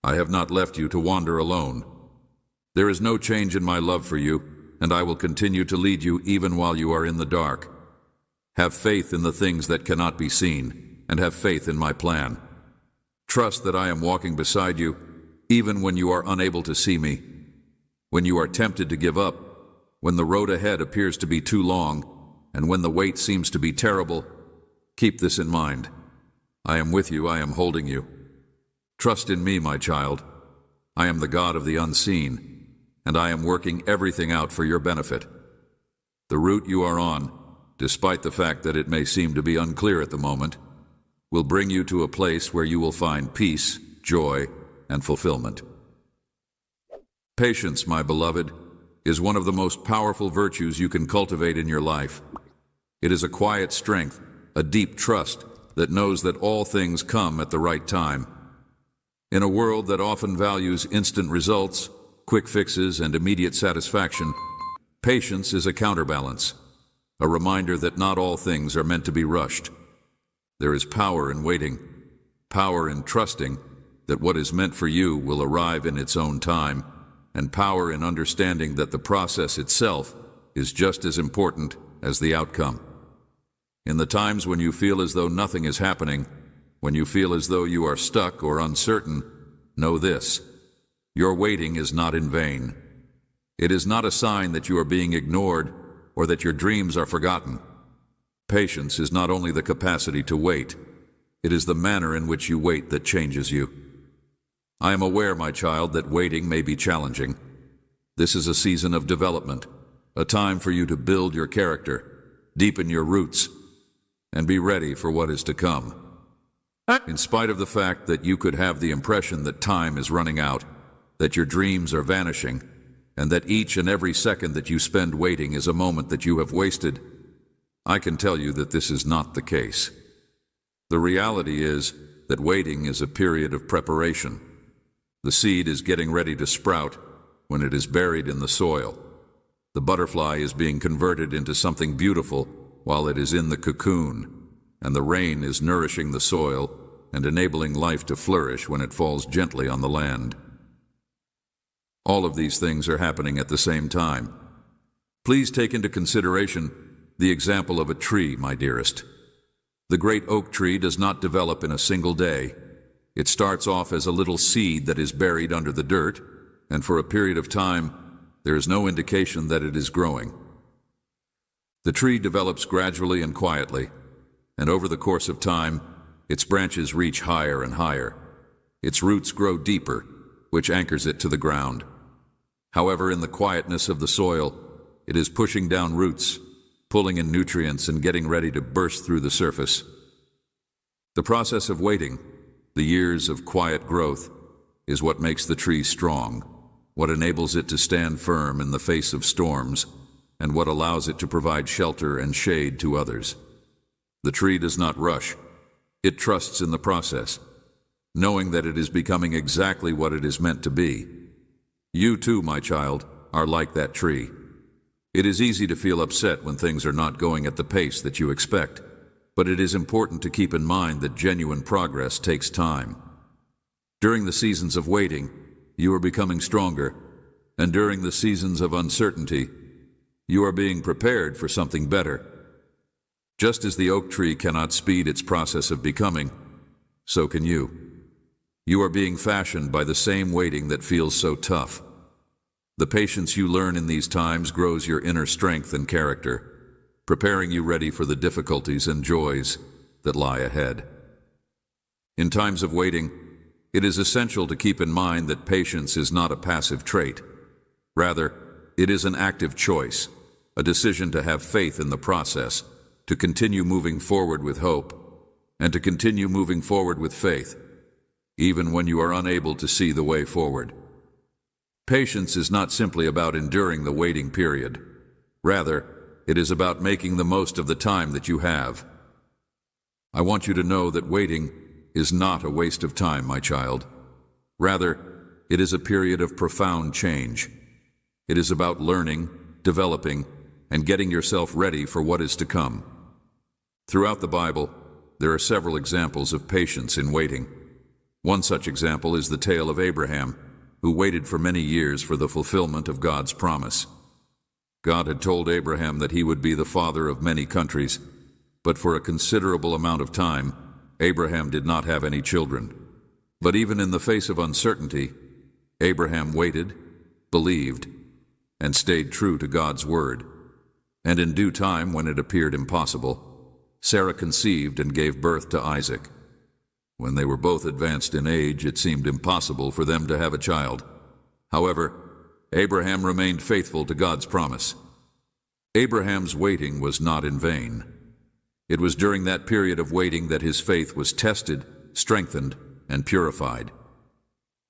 Speaker 1: I have not left you to wander alone. There is no change in my love for you, and I will continue to lead you even while you are in the dark. Have faith in the things that cannot be seen, and have faith in my plan. Trust that I am walking beside you, even when you are unable to see me. When you are tempted to give up, when the road ahead appears to be too long, and when the wait seems to be terrible, keep this in mind. I am with you, I am holding you. Trust in me, my child. I am the God of the unseen, and I am working everything out for your benefit. The route you are on, despite the fact that it may seem to be unclear at the moment, will bring you to a place where you will find peace, joy, and fulfillment. Patience, my beloved, is one of the most powerful virtues you can cultivate in your life. It is a quiet strength, a deep trust that knows that all things come at the right time. In a world that often values instant results, quick fixes, and immediate satisfaction, patience is a counterbalance. a reminder that not all things are meant to be rushed. There is power in waiting, power in trusting that what is meant for you will arrive in its own time, and power in understanding that the process itself is just as important as the outcome. In the times when you feel as though nothing is happening, when you feel as though you are stuck or uncertain, know this: your waiting is not in vain. It is not a sign that you are being ignored or that your dreams are forgotten. Patience is not only the capacity to wait, it is the manner in which you wait that changes you. I am aware, my child, that waiting may be challenging. This is a season of development, a time for you to build your character, deepen your roots, and be ready for what is to come. In spite of the fact that you could have the impression that time is running out, that your dreams are vanishing, and that each and every second that you spend waiting is a moment that you have wasted, I can tell you that this is not the case. The reality is that waiting is a period of preparation. The seed is getting ready to sprout when it is buried in the soil. The butterfly is being converted into something beautiful while it is in the cocoon, and the rain is nourishing the soil and enabling life to flourish when it falls gently on the land. All of these things are happening at the same time. Please take into consideration the example of a tree, my dearest. The great oak tree does not develop in a single day. It starts off as a little seed that is buried under the dirt, and for a period of time, there is no indication that it is growing. The tree develops gradually and quietly, and over the course of time, its branches reach higher and higher. Its roots grow deeper, which anchors it to the ground. However, in the quietness of the soil, it is pushing down roots, pulling in nutrients and getting ready to burst through the surface. The process of waiting, the years of quiet growth, is what makes the tree strong, what enables it to stand firm in the face of storms, and what allows it to provide shelter and shade to others. The tree does not rush. It trusts in the process, knowing that it is becoming exactly what it is meant to be. You too, my child, are like that tree. It is easy to feel upset when things are not going at the pace that you expect, but it is important to keep in mind that genuine progress takes time. During the seasons of waiting, you are becoming stronger, and during the seasons of uncertainty, you are being prepared for something better. Just as the oak tree cannot speed its process of becoming, so can you. You are being fashioned by the same waiting that feels so tough. The patience you learn in these times grows your inner strength and character, preparing you ready for the difficulties and joys that lie ahead. In times of waiting, it is essential to keep in mind that patience is not a passive trait. Rather, it is an active choice, a decision to have faith in the process, to continue moving forward with hope, and to continue moving forward with faith, even when you are unable to see the way forward. Patience is not simply about enduring the waiting period. Rather, it is about making the most of the time that you have. I want you to know that waiting is not a waste of time, my child. Rather, it is a period of profound change. It is about learning, developing, and getting yourself ready for what is to come. Throughout the Bible, there are several examples of patience in waiting. One such example is the tale of Abraham, who waited for many years for the fulfillment of God's promise. God had told Abraham that he would be the father of many countries, but for a considerable amount of time, Abraham did not have any children. But even in the face of uncertainty, Abraham waited, believed, and stayed true to God's word. And in due time, when it appeared impossible, Sarah conceived and gave birth to Isaac. When they were both advanced in age, it seemed impossible for them to have a child. However, Abraham remained faithful to God's promise. Abraham's waiting was not in vain. It was during that period of waiting that his faith was tested, strengthened, and purified.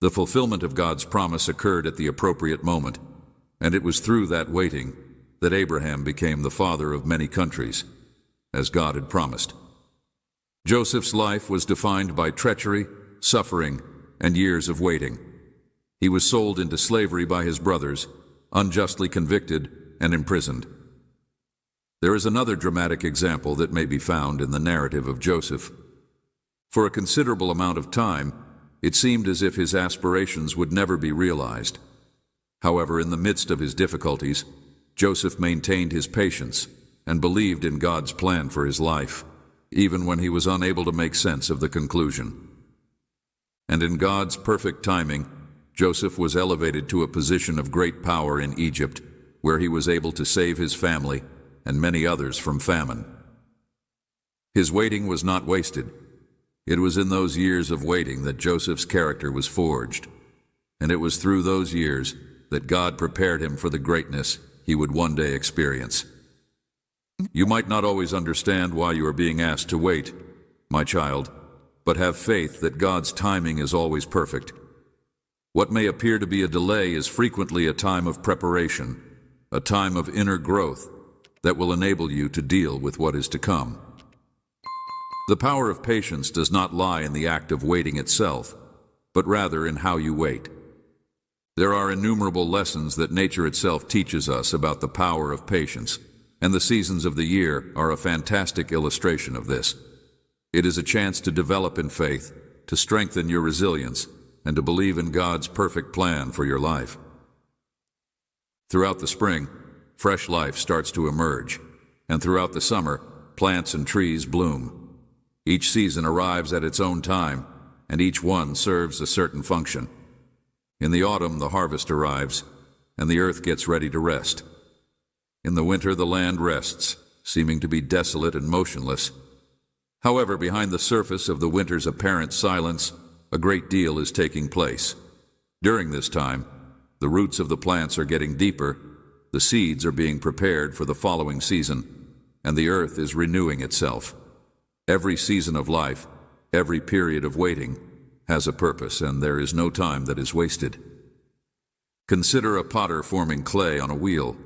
Speaker 1: The fulfillment of God's promise occurred at the appropriate moment, and it was through that waiting that Abraham became the father of many countries, as God had promised. Joseph's life was defined by treachery, suffering, and years of waiting. He was sold into slavery by his brothers, unjustly convicted and imprisoned. There is another dramatic example that may be found in the narrative of Joseph. For a considerable amount of time, it seemed as if his aspirations would never be realized. However, in the midst of his difficulties, Joseph maintained his patience and believed in God's plan for his life, even when he was unable to make sense of the conclusion. And in God's perfect timing, Joseph was elevated to a position of great power in Egypt, where he was able to save his family and many others from famine. His waiting was not wasted. It was in those years of waiting that Joseph's character was forged, and it was through those years that God prepared him for the greatness he would one day experience. You might not always understand why you are being asked to wait, my child, but have faith that God's timing is always perfect. What may appear to be a delay is frequently a time of preparation, a time of inner growth that will enable you to deal with what is to come. The power of patience does not lie in the act of waiting itself, but rather in how you wait. There are innumerable lessons that nature itself teaches us about the power of patience, and the seasons of the year are a fantastic illustration of this. It is a chance to develop in faith, to strengthen your resilience, and to believe in God's perfect plan for your life. Throughout the spring, fresh life starts to emerge, and throughout the summer, plants and trees bloom. Each season arrives at its own time, and each one serves a certain function. In the autumn, the harvest arrives, and the earth gets ready to rest. In the winter, the land rests, seeming to be desolate and motionless. However, behind the surface of the winter's apparent silence, a great deal is taking place. During this time, the roots of the plants are getting deeper, the seeds are being prepared for the following season, and the earth is renewing itself. Every season of life, every period of waiting, has a purpose, and there is no time that is wasted. Consider a potter forming clay on a wheel.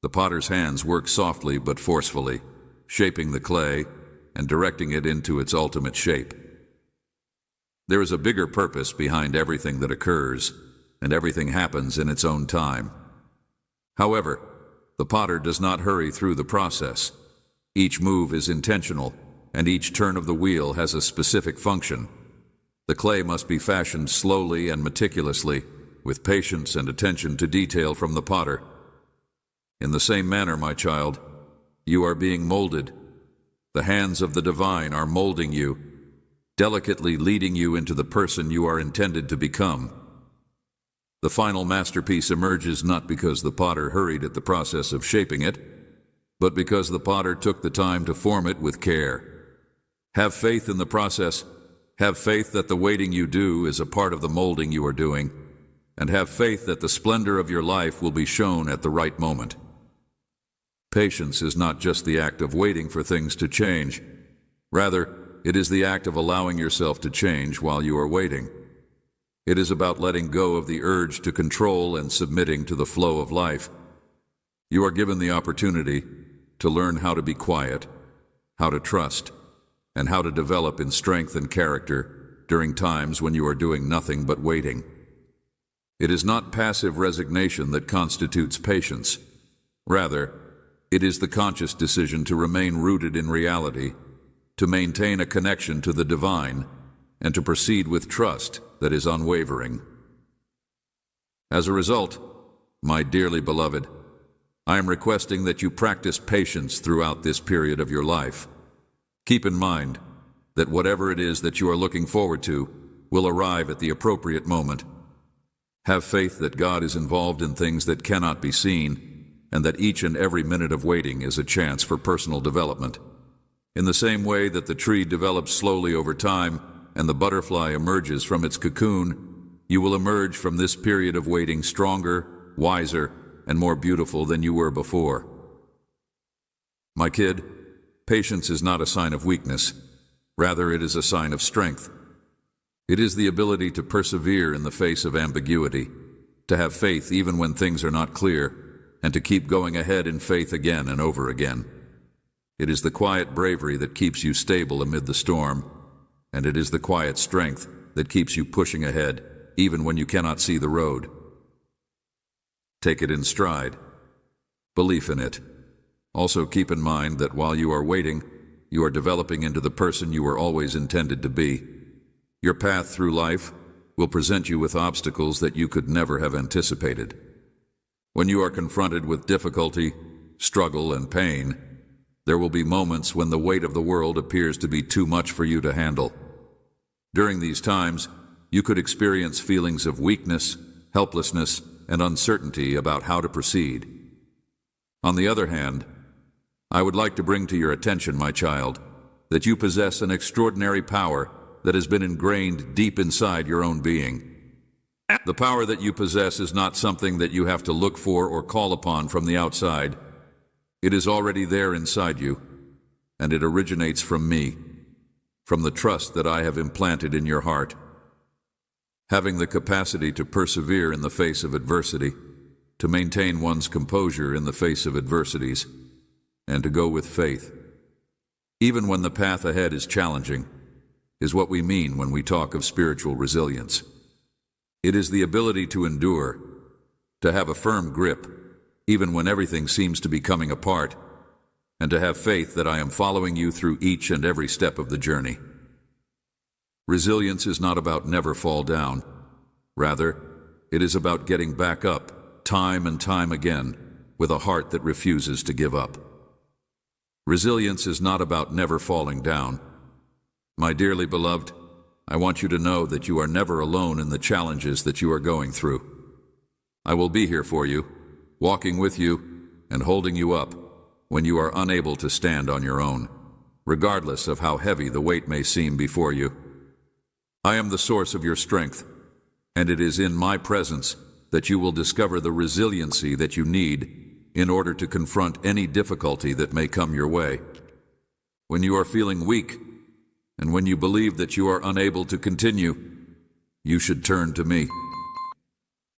Speaker 1: The potter's hands work softly but forcefully, shaping the clay and directing it into its ultimate shape. There is a bigger purpose behind everything that occurs, and everything happens in its own time. However, the potter does not hurry through the process. Each move is intentional, and each turn of the wheel has a specific function. The clay must be fashioned slowly and meticulously, with patience and attention to detail from the potter. In the same manner, my child, you are being molded. The hands of the divine are molding you, delicately leading you into the person you are intended to become. The final masterpiece emerges not because the potter hurried at the process of shaping it, but because the potter took the time to form it with care. Have faith in the process. Have faith that the waiting you do is a part of the molding you are doing, and have faith that the splendor of your life will be shown at the right moment. Patience is not just the act of waiting for things to change. Rather, it is the act of allowing yourself to change while you are waiting. It is about letting go of the urge to control and submitting to the flow of life. You are given the opportunity to learn how to be quiet, how to trust, and how to develop in strength and character during times when you are doing nothing but waiting. It is not passive resignation that constitutes patience. Rather, it is the conscious decision to remain rooted in reality, to maintain a connection to the divine, and to proceed with trust that is unwavering. As a result, my dearly beloved, I am requesting that you practice patience throughout this period of your life. Keep in mind that whatever it is that you are looking forward to will arrive at the appropriate moment. Have faith that God is involved in things that cannot be seen, and that each and every minute of waiting is a chance for personal development. In the same way that the tree develops slowly over time and the butterfly emerges from its cocoon, you will emerge from this period of waiting stronger, wiser, and more beautiful than you were before. My kid, patience is not a sign of weakness. Rather, it is a sign of strength. It is the ability to persevere in the face of ambiguity, to have faith even when things are not clear, and to keep going ahead in faith again and over again. It is the quiet bravery that keeps you stable amid the storm, and it is the quiet strength that keeps you pushing ahead even when you cannot see the road. Take it in stride. Believe in it. Also keep in mind that while you are waiting, you are developing into the person you were always intended to be. Your path through life will present you with obstacles that you could never have anticipated. When you are confronted with difficulty, struggle, and pain, there will be moments when the weight of the world appears to be too much for you to handle. During these times, you could experience feelings of weakness, helplessness, and uncertainty about how to proceed. On the other hand, I would like to bring to your attention, my child, that you possess an extraordinary power that has been ingrained deep inside your own being. The power that you possess is not something that you have to look for or call upon from the outside. It is already there inside you, and it originates from me, from the trust that I have implanted in your heart. Having the capacity to persevere in the face of adversity, to maintain one's composure in the face of adversities, and to go with faith, even when the path ahead is challenging, is what we mean when we talk of spiritual resilience. It is the ability to endure, to have a firm grip, even when everything seems to be coming apart, and to have faith that I am following you through each and every step of the journey. Resilience is not about never fall down. Rather, it is about getting back up, time and time again, with a heart that refuses to give up. Resilience is not about never falling down. My dearly beloved, I want you to know that you are never alone in the challenges that you are going through. I will be here for you, walking with you and holding you up when you are unable to stand on your own, regardless of how heavy the weight may seem before you. I am the source of your strength, and it is in my presence that you will discover the resiliency that you need in order to confront any difficulty that may come your way. When you are feeling weak, and when you believe that you are unable to continue, you should turn to me.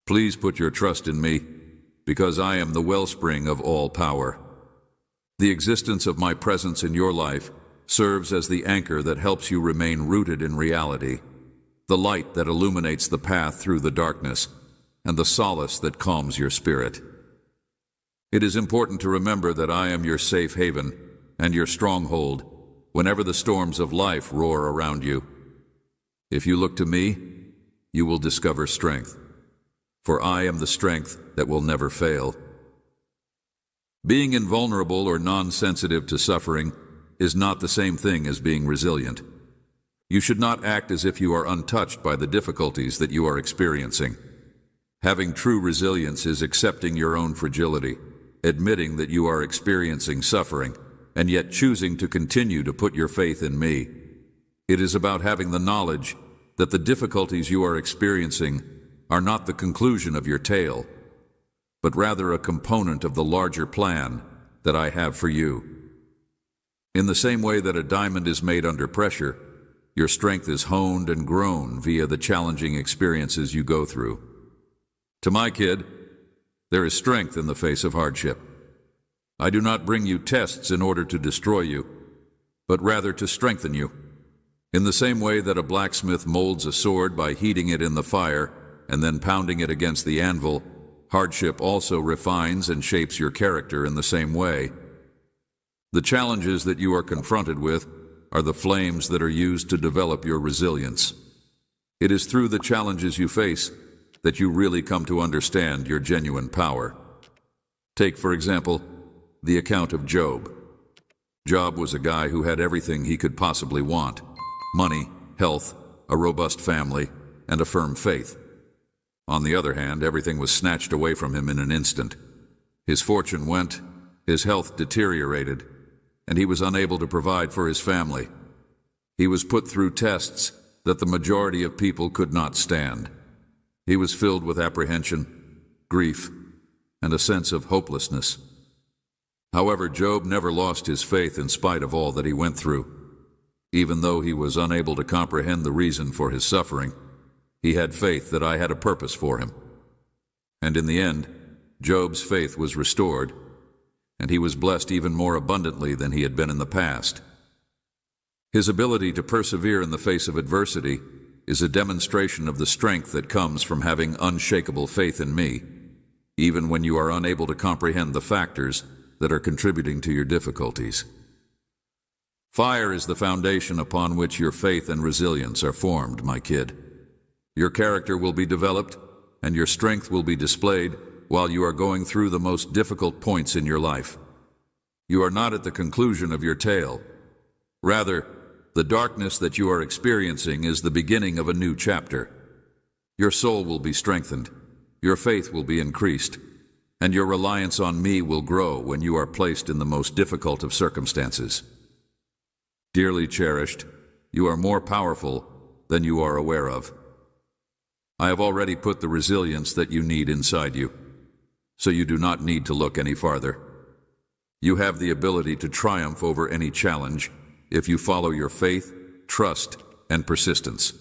Speaker 1: Please put your trust in me, because I am the wellspring of all power. The existence of my presence in your life serves as the anchor that helps you remain rooted in reality, the light that illuminates the path through the darkness, and the solace that calms your spirit. It is important to remember that I am your safe haven and your stronghold whenever the storms of life roar around you. If you look to me, you will discover strength, for I am the strength that will never fail. Being invulnerable or non-sensitive to suffering is not the same thing as being resilient. You should not act as if you are untouched by the difficulties that you are experiencing. Having true resilience is accepting your own fragility, admitting that you are experiencing suffering, and yet choosing to continue to put your faith in me. It is about having the knowledge that the difficulties you are experiencing are not the conclusion of your tale, but rather a component of the larger plan that I have for you. In the same way that a diamond is made under pressure, your strength is honed and grown via the challenging experiences you go through. To my kid, there is strength in the face of hardship. I do not bring you tests in order to destroy you, but rather to strengthen you. In the same way that a blacksmith molds a sword by heating it in the fire and then pounding it against the anvil, hardship also refines and shapes your character in the same way. The challenges that you are confronted with are the flames that are used to develop your resilience. It is through the challenges you face that you really come to understand your genuine power. Take, for example, the account of Job. Job was a guy who had everything he could possibly want: money, health, a robust family, and a firm faith. On the other hand, everything was snatched away from him in an instant. His fortune went, his health deteriorated, and he was unable to provide for his family. He was put through tests that the majority of people could not stand. He was filled with apprehension, grief, and a sense of hopelessness. However, Job never lost his faith in spite of all that he went through. Even though he was unable to comprehend the reason for his suffering, he had faith that I had a purpose for him. And in the end, Job's faith was restored, and he was blessed even more abundantly than he had been in the past. His ability to persevere in the face of adversity is a demonstration of the strength that comes from having unshakable faith in me, even when you are unable to comprehend the factors that are contributing to your difficulties. Fire is the foundation upon which your faith and resilience are formed, my kid. Your character will be developed, and your strength will be displayed while you are going through the most difficult points in your life. You are not at the conclusion of your tale. Rather, the darkness that you are experiencing is the beginning of a new chapter. Your soul will be strengthened, your faith will be increased, and your reliance on me will grow when you are placed in the most difficult of circumstances. Dearly cherished, you are more powerful than you are aware of. I have already put the resilience that you need inside you, so you do not need to look any farther. You have the ability to triumph over any challenge if you follow your faith, trust, and persistence.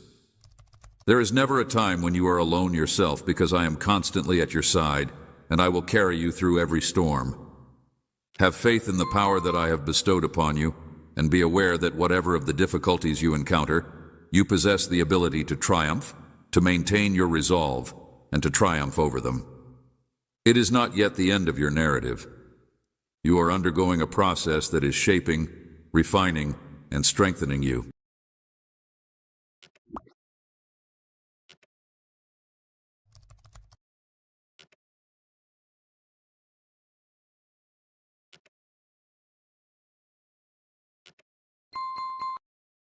Speaker 1: There is never a time when you are alone yourself, because I am constantly at your side, and I will carry you through every storm. Have faith in the power that I have bestowed upon you, and be aware that whatever of the difficulties you encounter, you possess the ability to triumph, to maintain your resolve, and to triumph over them. It is not yet the end of your narrative. You are undergoing a process that is shaping, refining, and strengthening you.